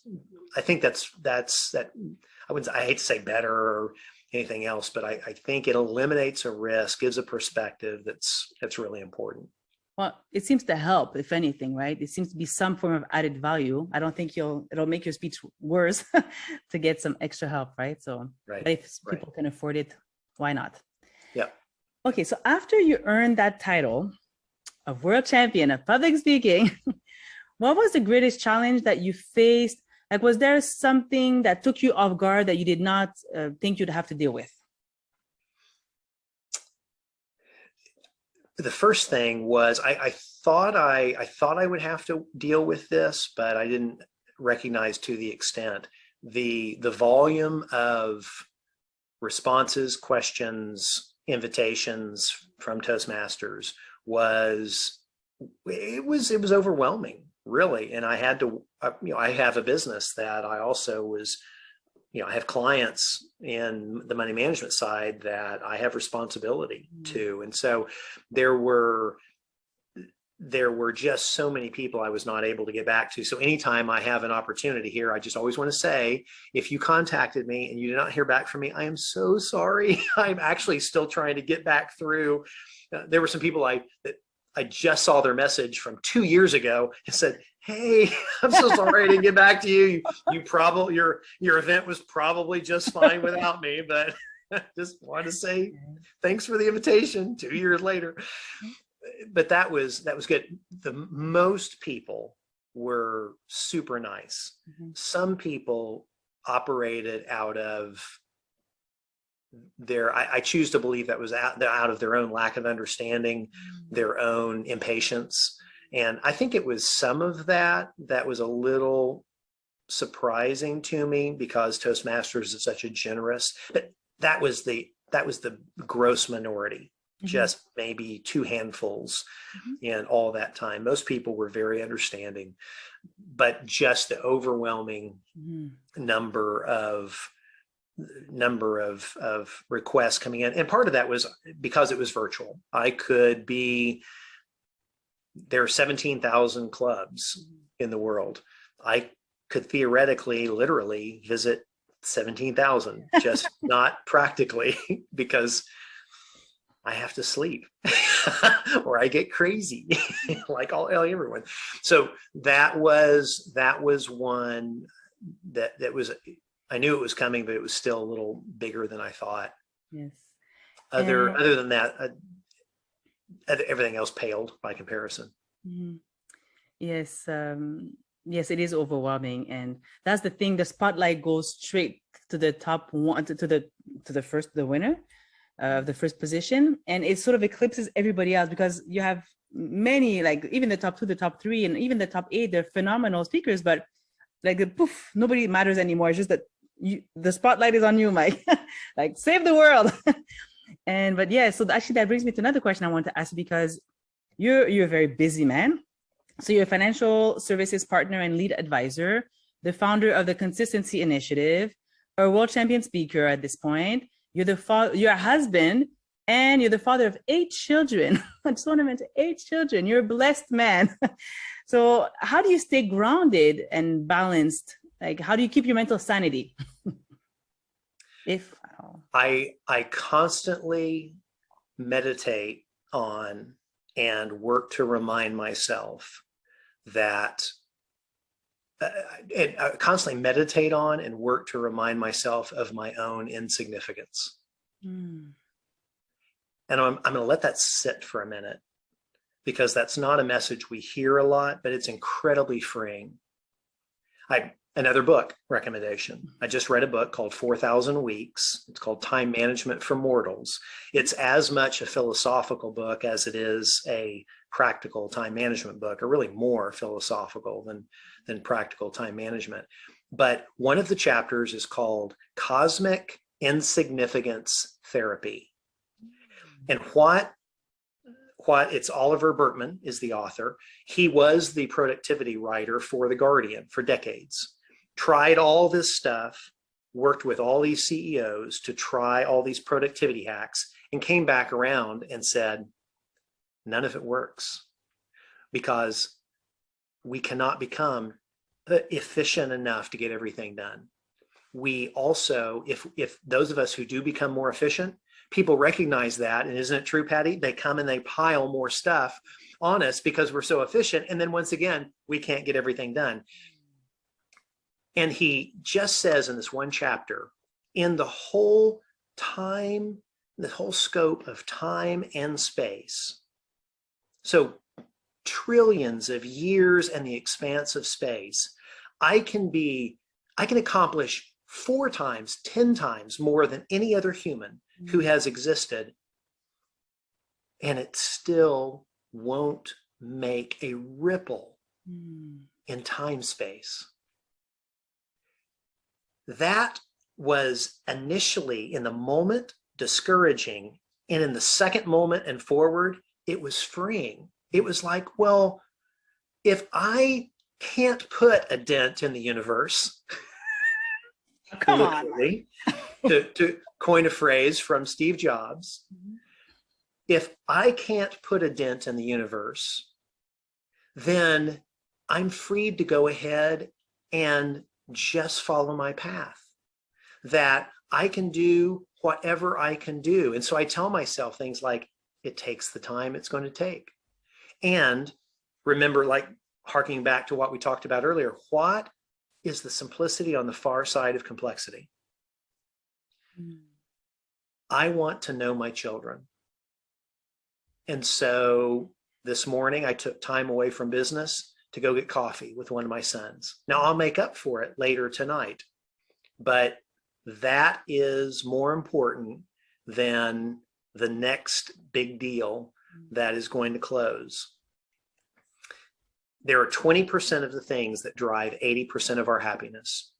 that. I hate to say better or anything else, but I think it eliminates a risk, gives a perspective that's really important. Well, it seems to help, if anything, right? It seems to be some form of added value. I don't think it'll make your speech worse to get some extra help, right? So but if people can afford it, why not? Yeah. Okay, so after you earned that title of world champion of public speaking, what was the greatest challenge that you faced? Like, was there something that took you off guard that you did not think you'd have to deal with? The first thing was I thought I would have to deal with this, but I didn't recognize to the extent. The volume of responses, questions, invitations from Toastmasters was overwhelming, really. And I had to, I have a business that I also was, I have clients in the money management side that I have responsibility to. And so there were just so many people I was not able to get back to. So anytime I have an opportunity here, I just always want to say, if you contacted me and you did not hear back from me, I am so sorry. I'm actually still trying to get back through. There were some people that I just saw their message from 2 years ago and said, hey, I'm so sorry I didn't get back to you. You probably, your event was probably just fine without me, but just want to say thanks for the invitation 2 years later. But that was good. The most people were super nice. Some people operated out of I choose to believe that was out of their own lack of understanding, their own impatience. And I think it was some of that was a little surprising to me, because Toastmasters is such a generous, but that was the gross minority, just maybe 2 handfuls in all that time. Most people were very understanding, but just the overwhelming number of requests coming in. And part of that was because it was virtual. There are 17,000 clubs in the world. I could theoretically, literally visit 17,000, just not practically, because I have to sleep or I get crazy like everyone. So that was one that was, I knew it was coming, but it was still a little bigger than I thought. Yes. Other than that, everything else paled by comparison. Yes. Yes, it is overwhelming, and that's the thing. The spotlight goes straight to the top one, to the winner of the first position, and it sort of eclipses everybody else, because you have many, like even the top 2, the top 3, and even the top 8. They're phenomenal speakers, but like poof, nobody matters anymore. It's just that the spotlight is on you, Mike. Like, save the world. But yeah, so actually that brings me to another question I want to ask, because you're a very busy man. So you're a financial services partner and lead advisor, the founder of the Consistency Initiative, a world champion speaker at this point. You're a husband, and you're the father of 8 children. I just want to mention 8 children. You're a blessed man. So how do you stay grounded and balanced? Like, how do you keep your mental sanity? I constantly meditate on and work to remind myself that constantly meditate on and work to remind myself of my own insignificance. And I'm going to let that sit for a minute, because that's not a message we hear a lot, but it's incredibly freeing. Another book recommendation. I just read a book called 4,000 Weeks. It's called Time Management for Mortals. It's as much a philosophical book as it is a practical time management book, or really more philosophical than practical time management. But one of the chapters is called Cosmic Insignificance Therapy. And what it's Oliver Burkeman is the author. He was the productivity writer for The Guardian for decades. Tried all this stuff, worked with all these CEOs to try all these productivity hacks, and came back around and said, none of it works, because we cannot become efficient enough to get everything done. We also, if those of us who do become more efficient, people recognize that, and isn't it true, Patty? They come and they pile more stuff on us because we're so efficient, and then once again, we can't get everything done. And he just says in this one chapter, in the whole time, the whole scope of time and space, so trillions of years and the expanse of space, I can accomplish 4 times, 10 times more than any other human who has existed, and it still won't make a ripple in time space. That was initially, in the moment, discouraging, and in the second moment and forward, it was freeing. It was like, well, if I can't put a dent in the universe, come on, to coin a phrase from Steve Jobs, if I can't put a dent in the universe, then I'm free to go ahead and just follow my path, that I can do whatever I can do. And so I tell myself things like, it takes the time it's going to take. And remember, like harking back to what we talked about earlier, what is the simplicity on the far side of complexity? I want to know my children. And so this morning I took time away from business to go get coffee with one of my sons. Now I'll make up for it later tonight, but that is more important than the next big deal that is going to close. There are 20% of the things that drive 80% of our happiness.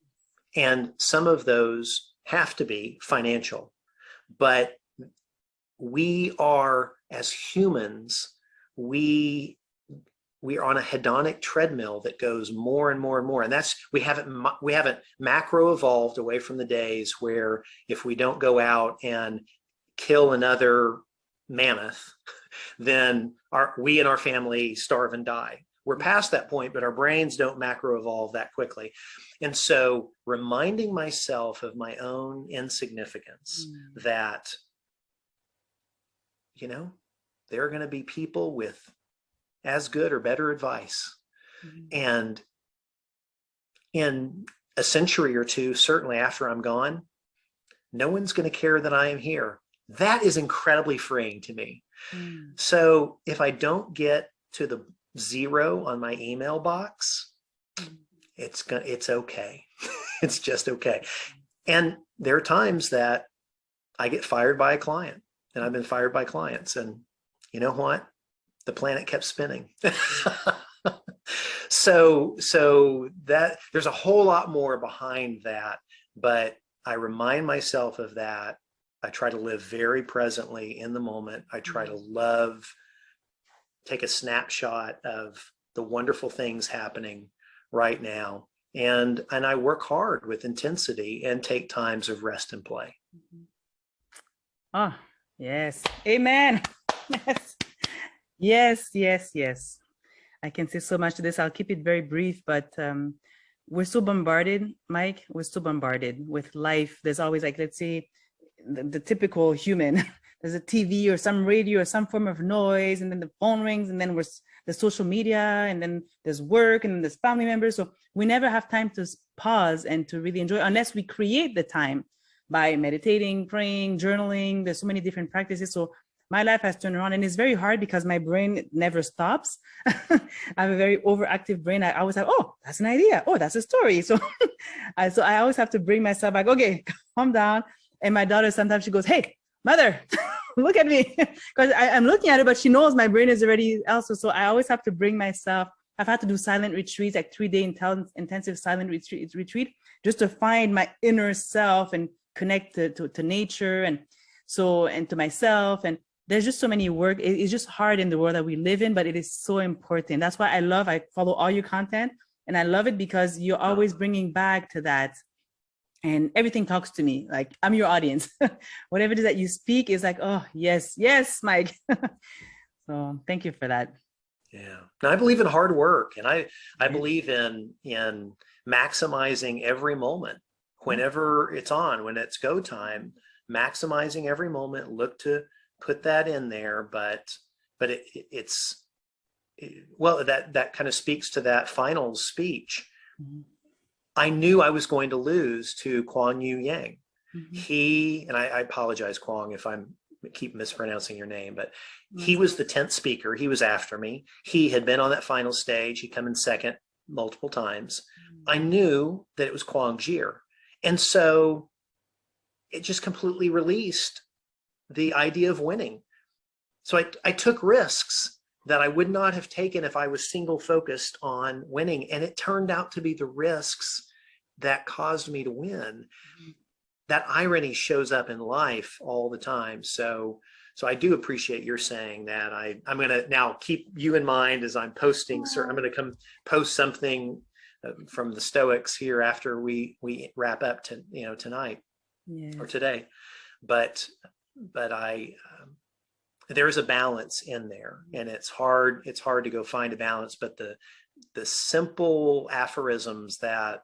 And some of those have to be financial, but we are, as humans, we are on a hedonic treadmill that goes more and more and more. And that's, we haven't macro evolved away from the days where if we don't go out and kill another mammoth, then we and our family starve and die. We're past that point, but our brains don't macro evolve that quickly. And so reminding myself of my own insignificance, that, you know, there are going to be people with as good or better advice. And in a century or two, certainly after I'm gone, no one's going to care that I am here. That is incredibly freeing to me. So if I don't get to the 0 on my email box, it's okay. It's just okay. And there are times that I get fired by a client, and I've been fired by clients, and you know what? The planet kept spinning. So that there's a whole lot more behind that, but I remind myself of that. I try to live very presently in the moment. I try to take a snapshot of the wonderful things happening right now. And I work hard with intensity and take times of rest and play. Oh, yes. Amen. Yes. I can say so much to this. I'll keep it very brief, but we're so bombarded, Mike. We're so bombarded with life. There's always, like, let's say, the typical human. There's a TV or some radio or some form of noise, and then the phone rings, and then there's social media, and then there's work, and then there's family members. So we never have time to pause and to really enjoy, unless we create the time by meditating, praying, journaling. There's so many different practices. So my life has turned around, and it's very hard because my brain never stops. I have a very overactive brain. I always have, oh, that's an idea. Oh, that's a story. So, so I always have to bring myself back. Okay, calm down. And my daughter, sometimes she goes, hey, mother, look at me. Because I'm looking at it, but she knows my brain is already elsewhere. So I always have to bring myself. I've had to do silent retreats, like 3-day intensive silent retreat, just to find my inner self and connect to nature and to myself. And there's just so many work. It's just hard in the world that we live in, but it is so important. That's why I follow all your content, and I love it because you're always bringing back to that. And everything talks to me. Like, I'm your audience. Whatever it is that you speak is like, oh, yes, Mike. So thank you for that. Yeah. And I believe in hard work, and I believe in maximizing every moment whenever it's on, when it's go time, maximizing every moment, look to put that in there. But well, that kind of speaks to that final speech. Mm-hmm. I knew I was going to lose to Kuan Yu Yang. Mm-hmm. And I apologize, Kuang, if I keep mispronouncing your name, but he was the 10th speaker. He was after me. He had been on that final stage. He'd come in second multiple times. I knew that it was Kuang Jir. And so it just completely released the idea of winning. So I took risks that I would not have taken if I was single focused on winning. And it turned out to be the risks that caused me to win. That irony shows up in life all the time. So I do appreciate your saying that. I'm going to now keep you in mind as I'm posting. I'm going to come post something from the Stoics here after we wrap up tonight or today. But there's a balance in there, and it's hard to go find a balance. But the simple aphorisms that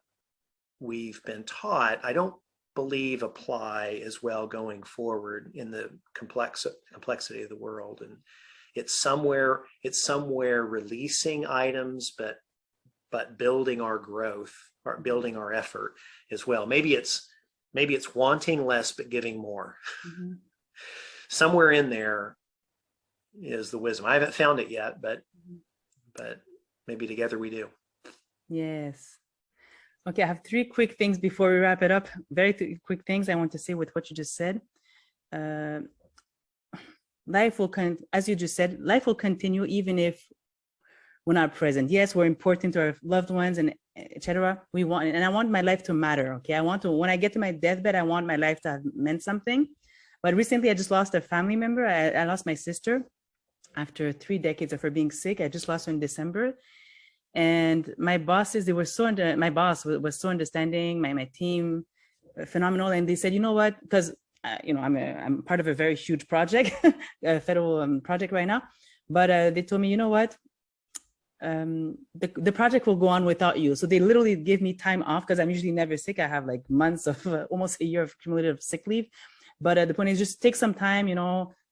we've been taught, I don't believe apply as well going forward in the complexity of the world. And it's somewhere releasing items, but building our growth, or building our effort as well. Maybe it's wanting less but giving more. Mm-hmm. Somewhere in there is the wisdom. I haven't found it yet, but maybe together we do. Yes. Okay, I have 3 quick things before we wrap it up. Very quick things I want to say with what you just said. Life will, as you just said, life will continue even if we're not present. Yes, we're important to our loved ones and etc. I want my life to matter. Okay, when I get to my deathbed, I want my life to have meant something. But recently, I just lost a family member. I lost my sister after 3 decades of her being sick. I just lost her in December. And my bosses, my boss was so understanding, my team, phenomenal. And they said, you know what, because, I'm part of a very huge project, a federal project right now. But they told me, you know what, the project will go on without you. So they literally gave me time off, because I'm usually never sick. I have like months of almost a year of cumulative sick leave. But the point is, just take some time,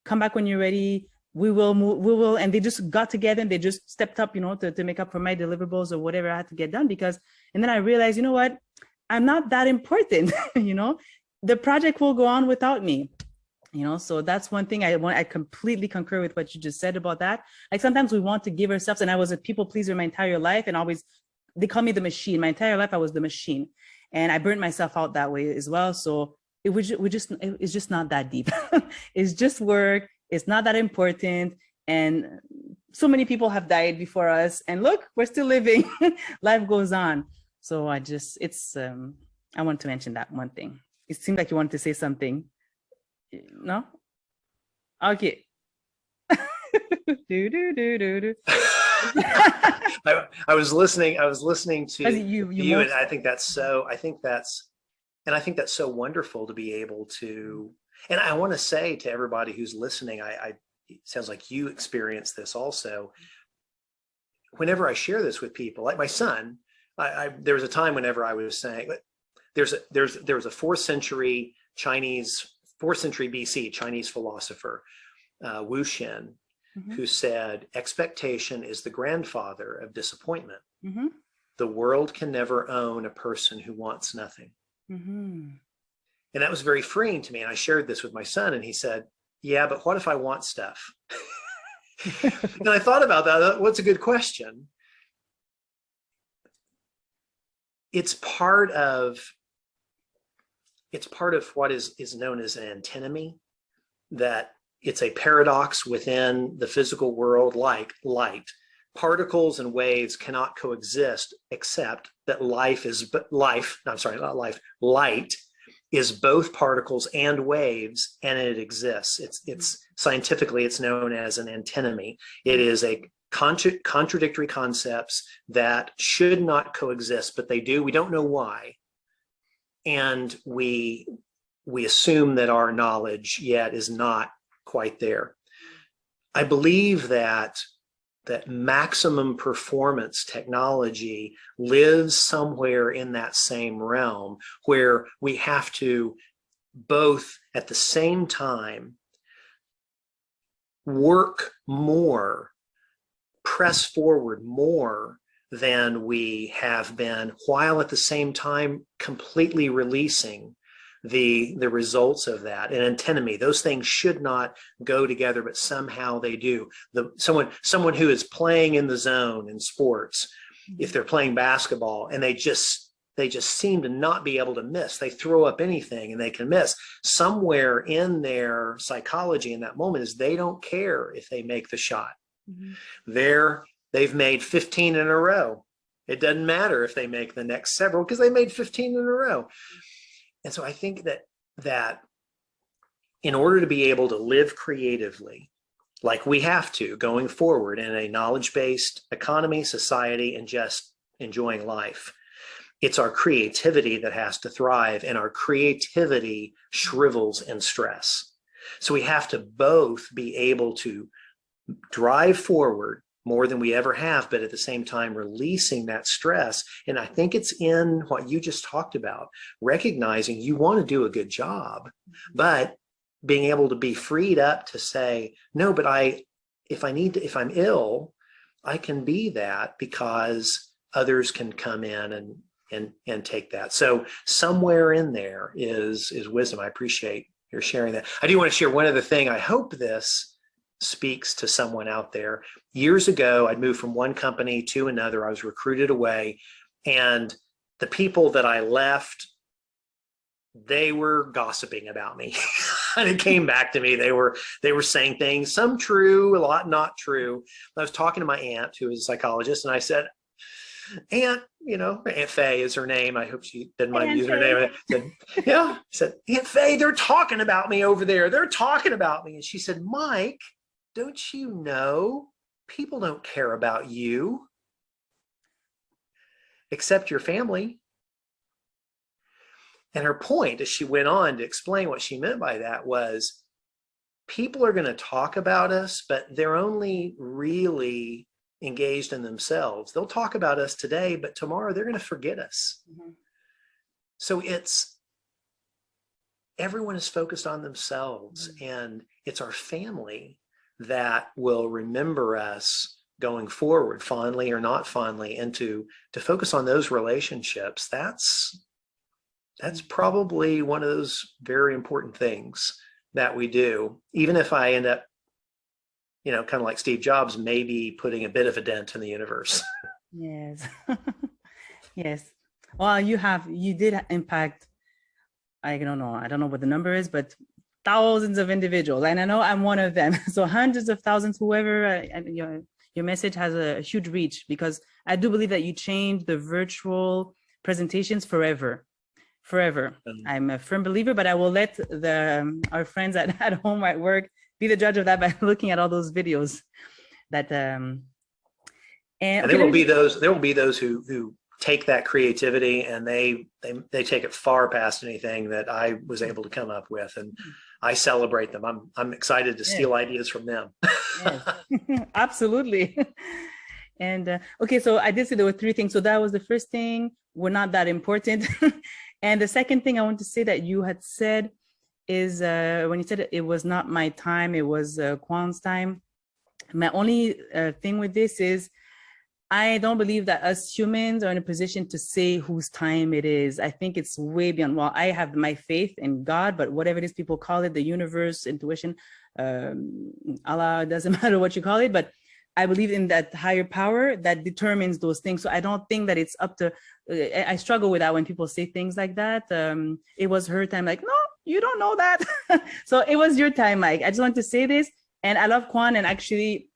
come back when you're ready. We will, and they just got together and they just stepped up, to make up for my deliverables or whatever I had to get done. And then I realized, you know what, I'm not that important. The project will go on without me. So that's one thing I completely concur with what you just said about that. Like, sometimes we want to give ourselves, and I was a people pleaser my entire life, and they call me the machine. My entire life I was the machine, and I burnt myself out that way as well. So it's just not that deep. It's just work. It's not that important. And so many people have died before us, and look, we're still living. Life goes on. So I want to mention that one thing. It seemed like you wanted to say something. No? Okay. I was listening to you and I think that's so wonderful to be able to. And I want to say to everybody who's listening, it sounds like you experience this also. Whenever I share this with people, like my son, there was a time whenever I was saying, there was a 4th century BC Chinese philosopher, Wu Shen, mm-hmm. who said, expectation is the grandfather of disappointment. Mm-hmm. The world can never own a person who wants nothing. Mm-hmm. And that was very freeing to me. And I shared this with my son, and he said, yeah, but what if I want stuff? And I thought about that. What's a good question? It's part of what is known as an antinomy, that it's a paradox within the physical world, like light. Particles and waves cannot coexist, except that light is both particles and waves, and it exists. It's scientifically, it's known as an antinomy. It is a contradictory concepts that should not coexist, but they do. We don't know why. And we assume that our knowledge yet is not quite there. I believe that maximum performance technology lives somewhere in that same realm, where we have to both at the same time work more, press forward more than we have been, while at the same time completely releasing the results of that. An antinomy, those things should not go together, but somehow they do. Someone who is playing in the zone in sports, if they're playing basketball and they just seem to not be able to miss, they throw up anything and they can miss. Somewhere in their psychology in that moment is they don't care if they make the shot. They've made 15 in a row. It doesn't matter if they make the next several, because they made 15 in a row. And so I think that in order to be able to live creatively, like we have to going forward in a knowledge-based economy, society, and just enjoying life, it's our creativity that has to thrive, and our creativity shrivels in stress. So we have to both be able to drive forward more than we ever have, but at the same time releasing that stress. And I think it's in what you just talked about, recognizing you want to do a good job, but being able to be freed up to say, no, but if I'm ill, I can be that, because others can come in and take that. So somewhere in there is wisdom. I appreciate your sharing that. I do want to share one other thing. I hope this speaks to someone out there. Years ago, I'd moved from one company to another. I was recruited away, and the people that I left, they were gossiping about me. And it came back to me. They were saying things, some true, a lot not true. I was talking to my aunt, who is a psychologist, and I said, Aunt, Aunt Faye is her name. I hope she didn't mind using her name. I said, yeah. I said, Aunt Faye, they're talking about me over there. They're talking about me. And she said, Mike, don't you know people don't care about you except your family? And her point, as she went on to explain what she meant by that, was people are going to talk about us, but they're only really engaged in themselves. They'll talk about us today, but tomorrow they're going to forget us. So everyone is focused on themselves, and it's our family that will remember us going forward, fondly or not fondly, and to focus on those relationships. That's probably one of those very important things that we do, even if I end up, kind of like Steve Jobs, maybe putting a bit of a dent in the universe. Yes. Yes. Well, you did impact, I don't know what the number is, but thousands of individuals. And I know I'm one of them. So hundreds of thousands, whoever, your message has a huge reach, because I do believe that you changed the virtual presentations forever. I'm a firm believer, but I will let our friends at home at work be the judge of that by looking at all those videos that and there will be those who take that creativity and they take it far past anything that I was able to come up with, and I celebrate them. I'm excited to steal ideas from them. Yes. Absolutely. And okay, so I did say there were three things. So that was the first thing, we're not that important. And the second thing I want to say that you had said is when you said it was not my time, it was Kwan's time. My only thing with this is I don't believe that us humans are in a position to say whose time it is. I think it's way beyond. Well, I have my faith in God, but whatever it is people call it, the universe, intuition, Allah, it doesn't matter what you call it, but I believe in that higher power that determines those things. So I don't think that it's up to, I struggle with that when people say things like that. It was her time, like, no, you don't know that. So it was your time, Mike. I just want to say this. And I love Kwan, and actually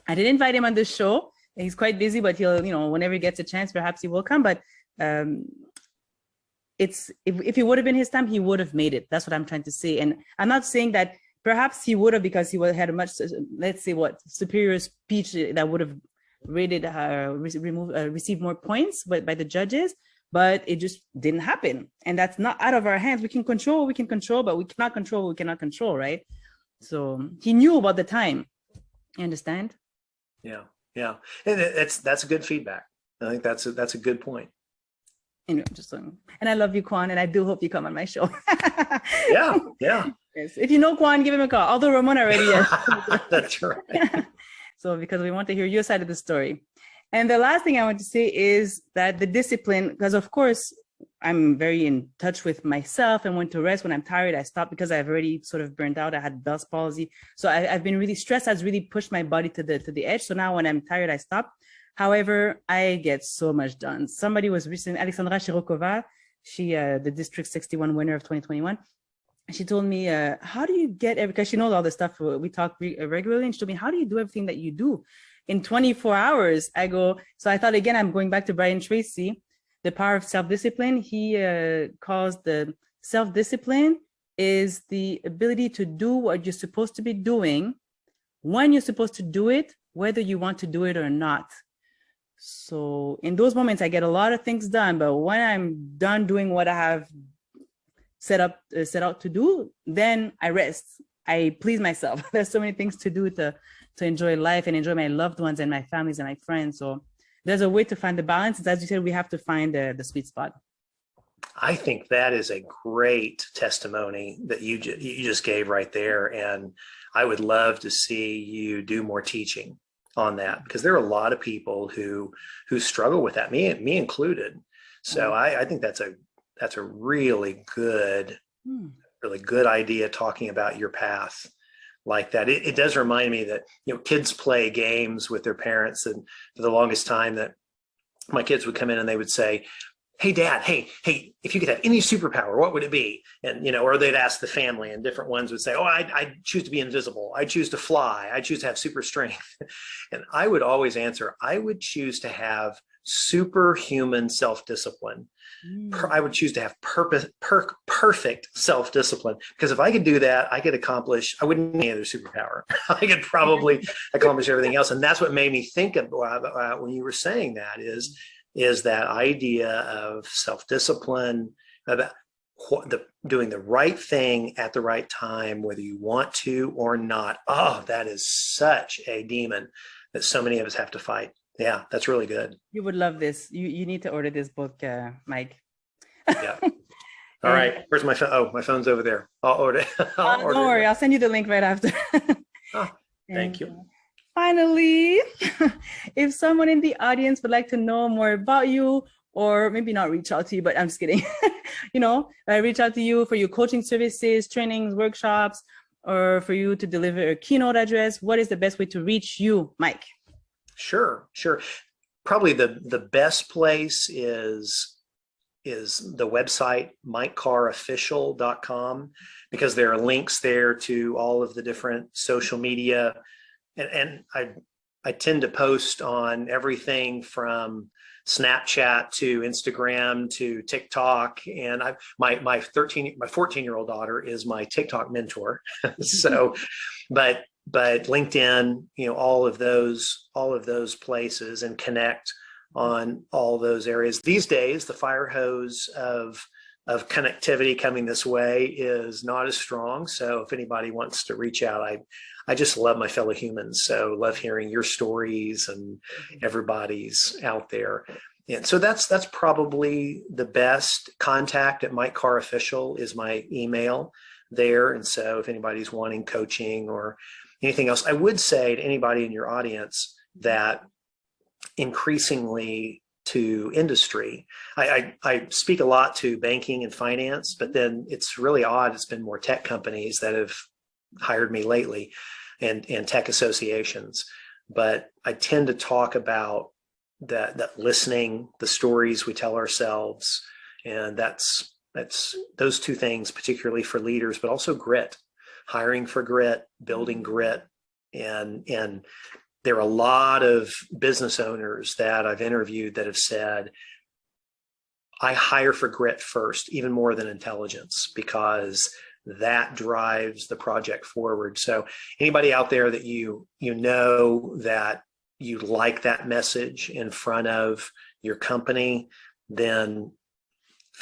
I did invite him on this show. He's quite busy, but he'll, whenever he gets a chance, perhaps he will come. But it's if it would have been his time, he would have made it. That's what I'm trying to say. And I'm not saying that perhaps he would have, because he would have had a much, let's say, superior speech that would have rated, received more points by the judges. But it just didn't happen. And that's not out of our hands. We can control what we can control, but we cannot control what we cannot control, right? So he knew about the time. You understand? Yeah. Yeah, and that's a good feedback. I think that's a good point. Anyway, and I love you, Kwan, and I do hope you come on my show. Yeah. Yes. If you know Kwan, give him a call. Although Ramon already is. That's right. So because we want to hear your side of the story. And the last thing I want to say is that the discipline, because of course I'm very in touch with myself, and when to rest, when I'm tired, I stop because I've already sort of burned out. I had Bell's palsy. So I've been really stressed. I've really pushed my body to the edge. So now when I'm tired, I stop. However, I get so much done. Somebody was recently, Alexandra Shirokova, she, the District 61 winner of 2021. She told me, how do you get, because she knows all the stuff, we talk regularly, and she told me, how do you do everything that you do in 24 hours? I go, so I thought, again, I'm going back to Brian Tracy, the power of self-discipline. He calls the self-discipline is the ability to do what you're supposed to be doing, when you're supposed to do it, whether you want to do it or not. So in those moments, I get a lot of things done, but when I'm done doing what I have set out to do, then I rest. I please myself. There's so many things to do to enjoy life and enjoy my loved ones and my families and my friends. So there's a way to find the balance. As you said, we have to find the sweet spot. I think that is a great testimony that you just gave right there. And I would love to see you do more teaching on that, because there are a lot of people who struggle with that, me included. So I think that's a really good idea, talking about your path like that. It does remind me that, kids play games with their parents, and for the longest time that my kids would come in and they would say, hey, Dad, hey, if you could have any superpower, what would it be? And, or they'd ask the family, and different ones would say, oh, I choose to be invisible. I choose to fly. I choose to have super strength. And I would always answer, I would choose to have superhuman self-discipline. I would choose to have perfect self-discipline, because if I could do that, I could accomplish, I wouldn't need any other superpower. I could probably accomplish everything else. And that's what made me think about when you were saying that is that idea of self-discipline, about doing the right thing at the right time, whether you want to or not. Oh, that is such a demon that so many of us have to fight. Yeah, that's really good. You would love this. You need to order this book, Mike. Yeah. All right. Where's my phone? Oh, my phone's over there. I'll order. Don't worry. I'll send you the link right after. Oh, thank you. Finally, if someone in the audience would like to know more about you, or maybe not reach out to you, but I'm just kidding. Reach out to you for your coaching services, trainings, workshops, or for you to deliver a keynote address, what is the best way to reach you, Mike? Sure. Probably the best place is the website mikecarrofficial.com, because there are links there to all of the different social media. And I tend to post on everything from Snapchat to Instagram to TikTok. And my 14-year-old daughter is my TikTok mentor. So, but LinkedIn, all of those places, and connect on all those areas. These days, the fire hose of connectivity coming this way is not as strong. So if anybody wants to reach out, I just love my fellow humans. So love hearing your stories, and everybody's out there. And so that's probably the best contact. At Mike Carr Official is my email there. And so if anybody's wanting coaching or anything else, I would say to anybody in your audience that increasingly to industry. I speak a lot to banking and finance, but then it's really odd. It's been more tech companies that have hired me lately, and tech associations. But I tend to talk about that listening, the stories we tell ourselves, and that's those two things, particularly for leaders, but also grit, hiring for grit, building grit. And there are a lot of business owners that I've interviewed that have said, I hire for grit first, even more than intelligence, because that drives the project forward. So anybody out there that you know that you like that message in front of your company, then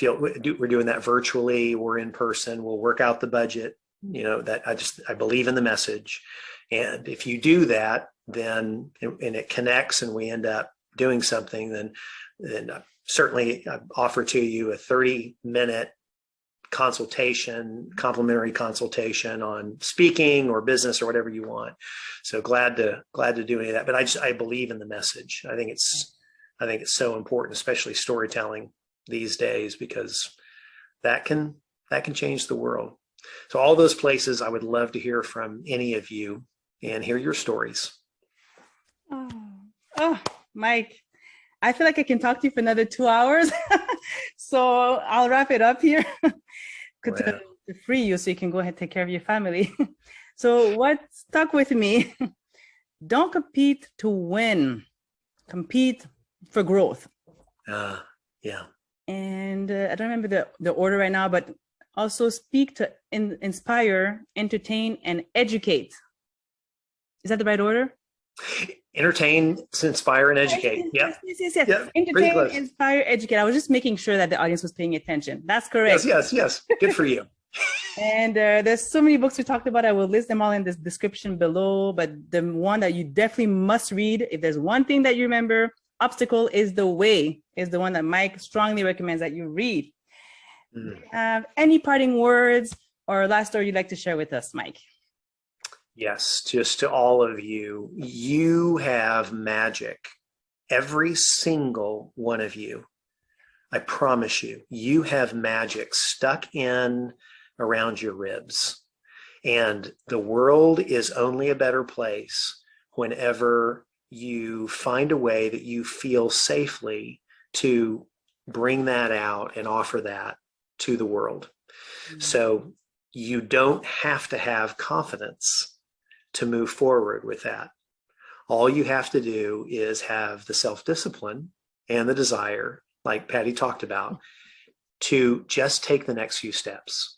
we're doing that virtually or in person. We'll work out the budget. That I believe in the message. And if you do that, then, and it connects and we end up doing something, then certainly I offer to you a 30-minute consultation, complimentary consultation on speaking or business or whatever you want. So glad to do any of that. But I believe in the message. I think it's so important, especially storytelling these days, because that can change the world. So all those places, I would love to hear from any of you and hear your stories. Oh, Mike, I feel like I can talk to you for another 2 hours. So I'll wrap it up here to free you so you can go ahead and take care of your family. So what stuck with me, don't compete to win, compete for growth. Yeah. And I don't remember the order right now, but also speak to inspire, entertain, and educate. Is that the right order? Entertain, inspire, and educate. Yes. Yep. Entertain, inspire, educate. I was just making sure that the audience was paying attention. That's correct. Yes. Good for you. And there's so many books we talked about. I will list them all in this description below. But the one that you definitely must read, if there's one thing that you remember, Obstacle is the Way, is the one that Mike strongly recommends that you read. Any parting words or last story you'd like to share with us, Mike? Yes, just to all of you, you have magic. Every single one of you. I promise you, you have magic stuck in around your ribs. And the world is only a better place whenever you find a way that you feel safely to bring that out and offer that to the world. So you don't have to have confidence to move forward with that. All you have to do is have the self-discipline and the desire, like Patty talked about, to just take the next few steps.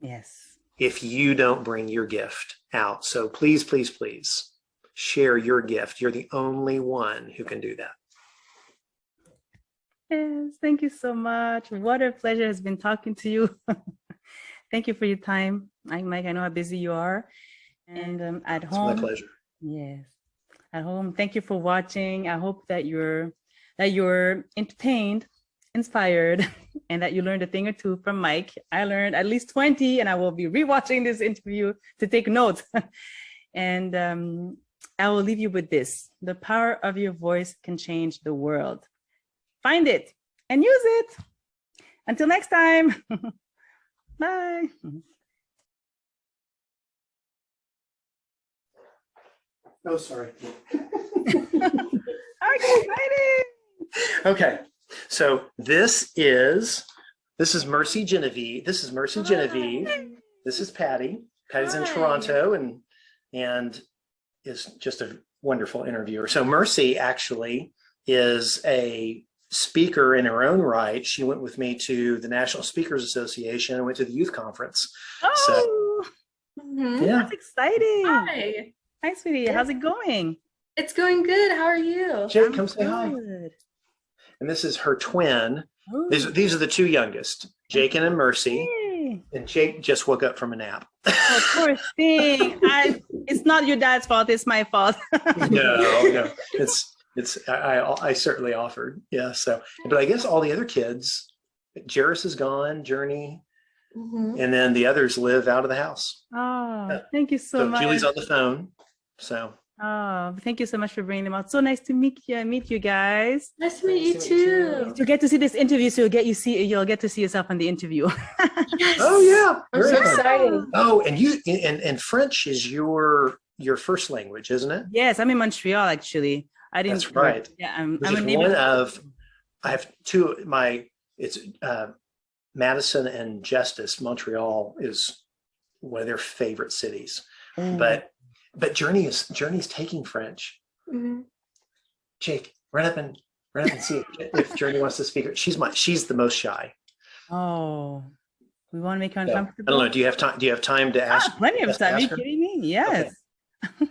Yes. If you don't bring your gift out. So please, please, please share your gift. You're the only one who can do that. Yes, thank you so much. What a pleasure has been talking to you. Thank you for your time. Mike, I know how busy you are. And at home. It's my pleasure. Yes. At home, thank you for watching. I hope that you're entertained, inspired, and that you learned a thing or two from Mike. I learned at least 20, and I will be rewatching this interview to take notes. And I will leave you with this. The power of your voice can change the world. Find it and use it. Until next time. Bye. Oh, sorry. Okay, so this is Mercy Genevieve. This is Mercy Genevieve. This is Patty. Patty's in Toronto and is just a wonderful interviewer. So Mercy actually is a speaker in her own right. She went with me to the National Speakers Association and went to the youth conference. Oh, yeah, that's exciting. Hi, sweetie. How's it going? it's going good. How are you? Jake, come say hi. Good. And this is her twin. Oh. These are the two youngest, Jake and Mercy. Hey. And Jake just woke up from a nap. Oh, poor thing. It's not your dad's fault. It's my fault. No. I certainly offered. Yeah. So, but I guess all the other kids, Jairus is gone, Journey, and then the others live out of the house. Oh, thank you so much. Julie's on the phone. So Oh, thank you so much for bringing them out. So nice to meet you guys. Nice to meet you too. You get to see this interview, so you'll get to see yourself on the interview. Yes. Oh yeah, I'm so very fun. excited. Oh, and French is your first language, isn't it? Yes, I'm in Montreal actually. I didn't. That's right. Yeah, Which I'm is a native. one of I have two. It's Madison and Justice. Montreal is one of their favorite cities. Oh. But Journey's taking French. Mm-hmm. Jake, run up and see if Journey wants to speak. She's the most shy. Oh, we want to make her So, I uncomfortable. don't know. Do you have time? Do you have time to ask? Plenty of time. Are you ask her? kidding me? Yes. Okay.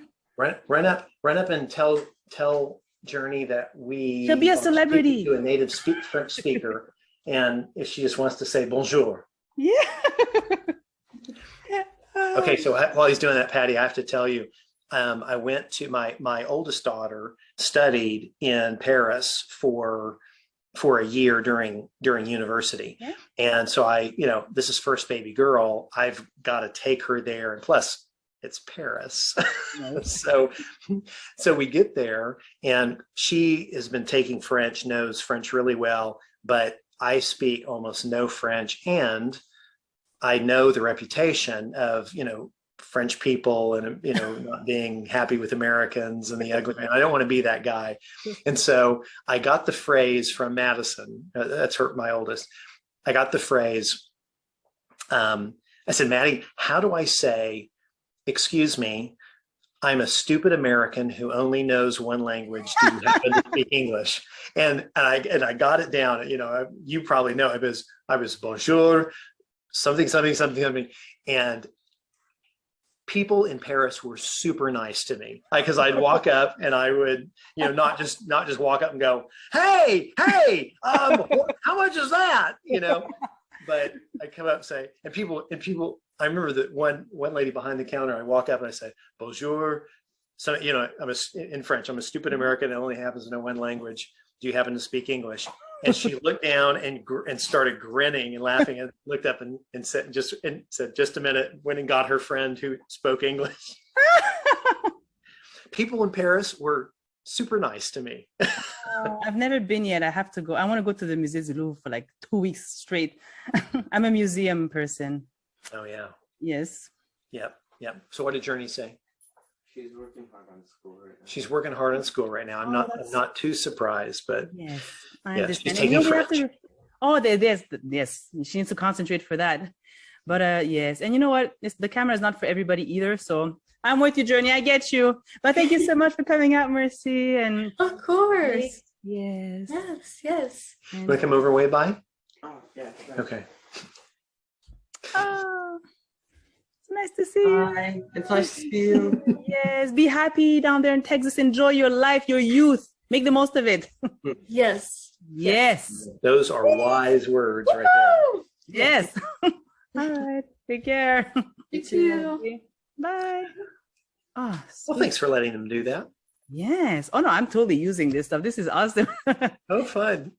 Run up and tell Journey that we She'll be a are speaking celebrity. to a native French speaker, and if she just wants to say bonjour. Yeah. Okay, so while he's doing that, Patty, I have to tell you, I went to my oldest daughter studied in Paris for a year during university. Yeah. And so this is first baby girl. I've got to take her there. And plus it's Paris. Nice. So we get there and she has been taking French, knows French really well, but I speak almost no French. And I know the reputation of, French people and, not being happy with Americans and the ugly man. I don't want to be that guy. And so I got the phrase from Madison. That's my oldest. I got the phrase. I said, Maddie, how do I say, excuse me, I'm a stupid American who only knows one language. Do you happen to speak English? And I got it down. You probably know I was bonjour, something. And people in Paris were super nice to me because I'd walk up and I would, not just walk up and go, hey, how much is that? But I come up and say, and people, I remember that one lady behind the counter, I walk up and I say, bonjour. So, in French, I'm a stupid American that only happens to know one language. Do you happen to speak English? And she looked down and started grinning and laughing and looked up and said, just a minute, went and got her friend who spoke English. People in Paris were super nice to me. I've never been yet. I have to go. I want to go to the Musée du Louvre for like 2 weeks straight. I'm a museum person. Oh yeah. Yes. Yep. So what did Journey say? She's working hard on school right now. She's working hard on school right now. I'm not too surprised, but Yes, I yeah, understand. she's And taking we have French. yes, she needs to concentrate for that. But yes, and you know what? The camera is not for everybody either. So I'm with you, Journey. I get you. But thank you so much for coming out, Mercy. And Of course. yes. Yes. You want to come over way by? Oh, yeah. Okay. Oh, it's nice to see you. Hi, it's nice to see you. Yes, be happy down there in Texas. Enjoy your life, your youth. Make the most of it. Yes. Yes. Those are wise words right there. Yes. All right. Take care. You too. Bye. Oh, Well, sweet. thanks for letting them do that. Yes. Oh no, I'm totally using this stuff. This is awesome. Oh, fun.